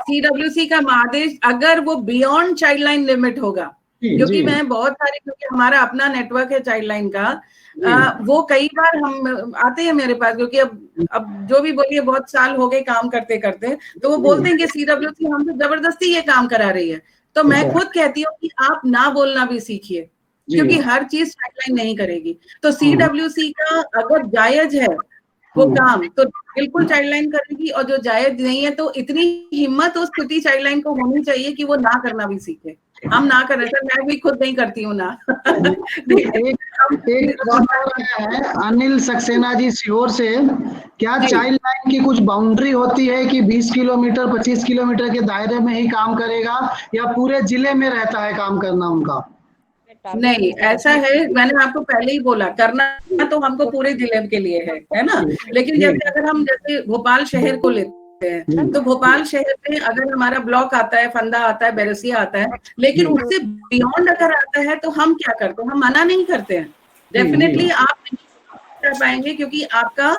S3: CWC का आदेश अगर वो बियॉन्ड चाइल्डलाइन लिमिट होगा, क्योंकि मैं बहुत सारे, क्योंकि हमारा अपना नेटवर्क है चाइल्डलाइन का, वो कई बार हम आते हैं मेरे पास, क्योंकि अब जो भी बोलिए बहुत साल हो गए काम करते करते, तो वो बोलते हैं कि CWC हमसे जबरदस्ती ये काम करा रही है। तो मैं खुद कहती हूँ कि आप ना बोलना भी सीखिए, क्योंकि हर चीज चाइल्डलाइन नहीं करेगी। तो CWC का अगर जायज है वो काम तो बिल्कुल चाइल्डलाइन करेगी, और जो जायज नहीं है तो इतनी हिम्मत उस छोटी चाइल्डलाइन को होनी चाहिए कि वो ना करना भी सीखे। हम ना करें सर, मैं भी खुद नहीं करती हूँ ना।
S1: एक है अनिल सक्सेना जी सीहोर से, क्या चाइल्ड लाइन की कुछ बाउंड्री होती है कि 20 किलोमीटर 25 किलोमीटर के दायरे में ही काम करेगा, या पूरे जिले में रहता है काम करना उनका?
S3: नहीं, ऐसा है, मैंने आपको पहले ही बोला, करना तो हमको पूरे जिले के लिए है ना। लेकिन जैसे अगर हम जैसे भोपाल शहर को लेते हैं, तो भोपाल शहर में अगर हमारा ब्लॉक आता है, फंदा आता है, बैरसिया आता है, लेकिन उससे बियॉन्ड अगर आता है तो हम क्या करते हैं? हम मना नहीं करते हैं। डेफिनेटली आप नहीं कर पाएंगे, क्योंकि आपका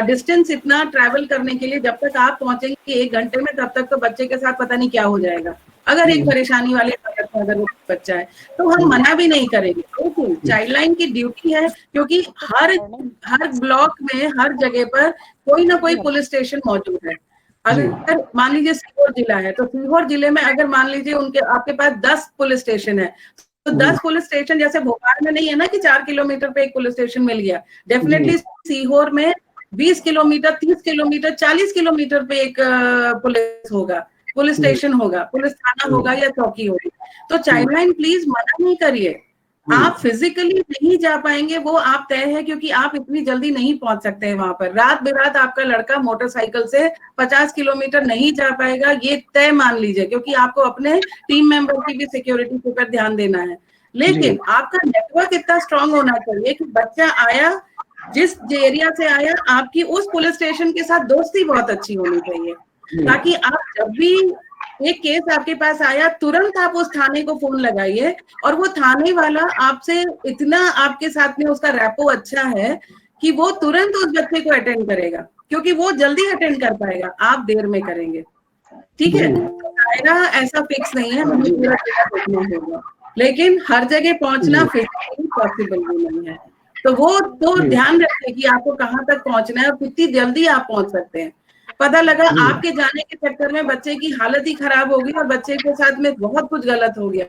S3: डिस्टेंस इतना ट्रैवल करने के लिए, जब तक आप पहुंचेंगे 1 घंटे में, तब तक तो बच्चे के साथ पता नहीं क्या हो जाएगा, अगर एक परेशानी वाले अगर वो बच्चा है तो हम मना भी नहीं करेंगे। लेकिन चाइल्ड लाइन की ड्यूटी है, क्योंकि हर ब्लॉक में, हर जगह पर कोई ना कोई पुलिस स्टेशन मौजूद है। अगर मान लीजिए सीहोर जिला है, तो सीहोर जिले में अगर मान लीजिए आपके पास 10 पुलिस स्टेशन है, तो 10 पुलिस स्टेशन जैसे भोपाल में नहीं है ना कि 4 किलोमीटर पे एक पुलिस स्टेशन मिल गया। डेफिनेटली सीहोर में 20 किलोमीटर, 30 किलोमीटर, 40 किलोमीटर पे एक पुलिस होगा, पुलिस स्टेशन होगा, पुलिस थाना होगा या चौकी होगी। तो चाइल्ड लाइन प्लीज मना नहीं करिए। आप फिजिकली नहीं जा पाएंगे, वो आप तय है, क्योंकि आप इतनी जल्दी नहीं पहुंच सकते हैं वहां पर। रात बेरात आपका लड़का मोटरसाइकिल से 50 किलोमीटर नहीं जा पाएगा, ये तय मान लीजिए, क्योंकि आपको अपने टीम मेंबर की भी सिक्योरिटी के ऊपर ध्यान देना है। लेकिन आपका नेटवर्क इतना स्ट्रांग होना चाहिए कि बच्चा आया, जिस एरिया से आया, आपकी उस पुलिस स्टेशन के साथ दोस्ती बहुत अच्छी होनी चाहिए, ताकि आप जब भी एक केस आपके पास आया, तुरंत आप उस थाने को फोन लगाइए, और वो थाने वाला आपसे इतना, आपके साथ में उसका रैपो अच्छा है कि वो तुरंत उस बच्चे को अटेंड करेगा, क्योंकि वो जल्दी अटेंड कर पाएगा, आप देर में करेंगे। ठीक है, तो दायरा ऐसा फिक्स नहीं है, हमें पूरा देखना होगा, लेकिन हर जगह पहुंचना फिजिकली पॉसिबल नहीं है। तो वो तो ध्यान रखें कि आपको कहाँ तक पहुंचना है और कितनी जल्दी आप पहुंच सकते हैं। पता लगा आपके जाने के चक्कर में बच्चे की हालत ही खराब होगी और बच्चे के साथ में बहुत कुछ गलत हो गया,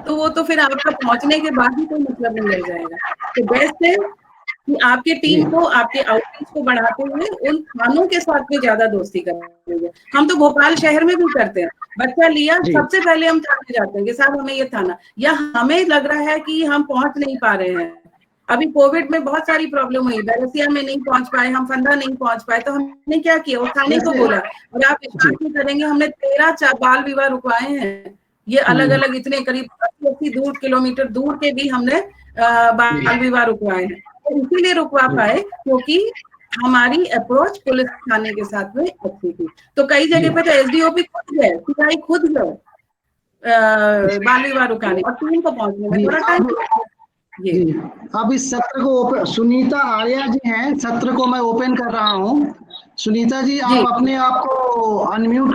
S3: तो वो तो फिर आपका पहुंचने के बाद ही कोई मतलब नहीं रह जाएगा। तो बेस्ट है कि आपके टीम को, आपके आउटरीच को बढ़ाते हुए उन थानों के साथ में ज्यादा दोस्ती करेंगे। हम तो भोपाल शहर में भी करते हैं, बच्चा लिया सबसे पहले हम थाने जाते हैं कि साहब हमें ये थाना, या हमें लग रहा है कि हम पहुंच नहीं पा रहे हैं। अभी कोविड में बहुत सारी प्रॉब्लम हुई, बैरसिया में नहीं पहुंच पाए, हम फंदा नहीं पहुंच पाए, तो हमने क्या किया, वो थाने को बोला, और आप विश्वास नहीं करेंगे, हमने 13 बाल विवाह रुकवाए हैं। ये अलग अलग इतने करीब 80 किलोमीटर दूर के भी हमने बाल विवाह रुकवाए हैं। तो इसीलिए रुकवा पाए क्योंकि हमारी अप्रोच पुलिस थाने के साथ में अच्छी थी। तो कई जगह पे तो SDOP खुद गए, सिपाही खुद गए बाल विवाह रुकाने, और टीम को पहुंचने में थोड़ा टाइम।
S1: अब इस सत्र को सुनीता आर्या जी हैं, सत्र को मैं ओपन कर रहा हूँ। सुनीता जी, आप अपने आप को अनम्यूट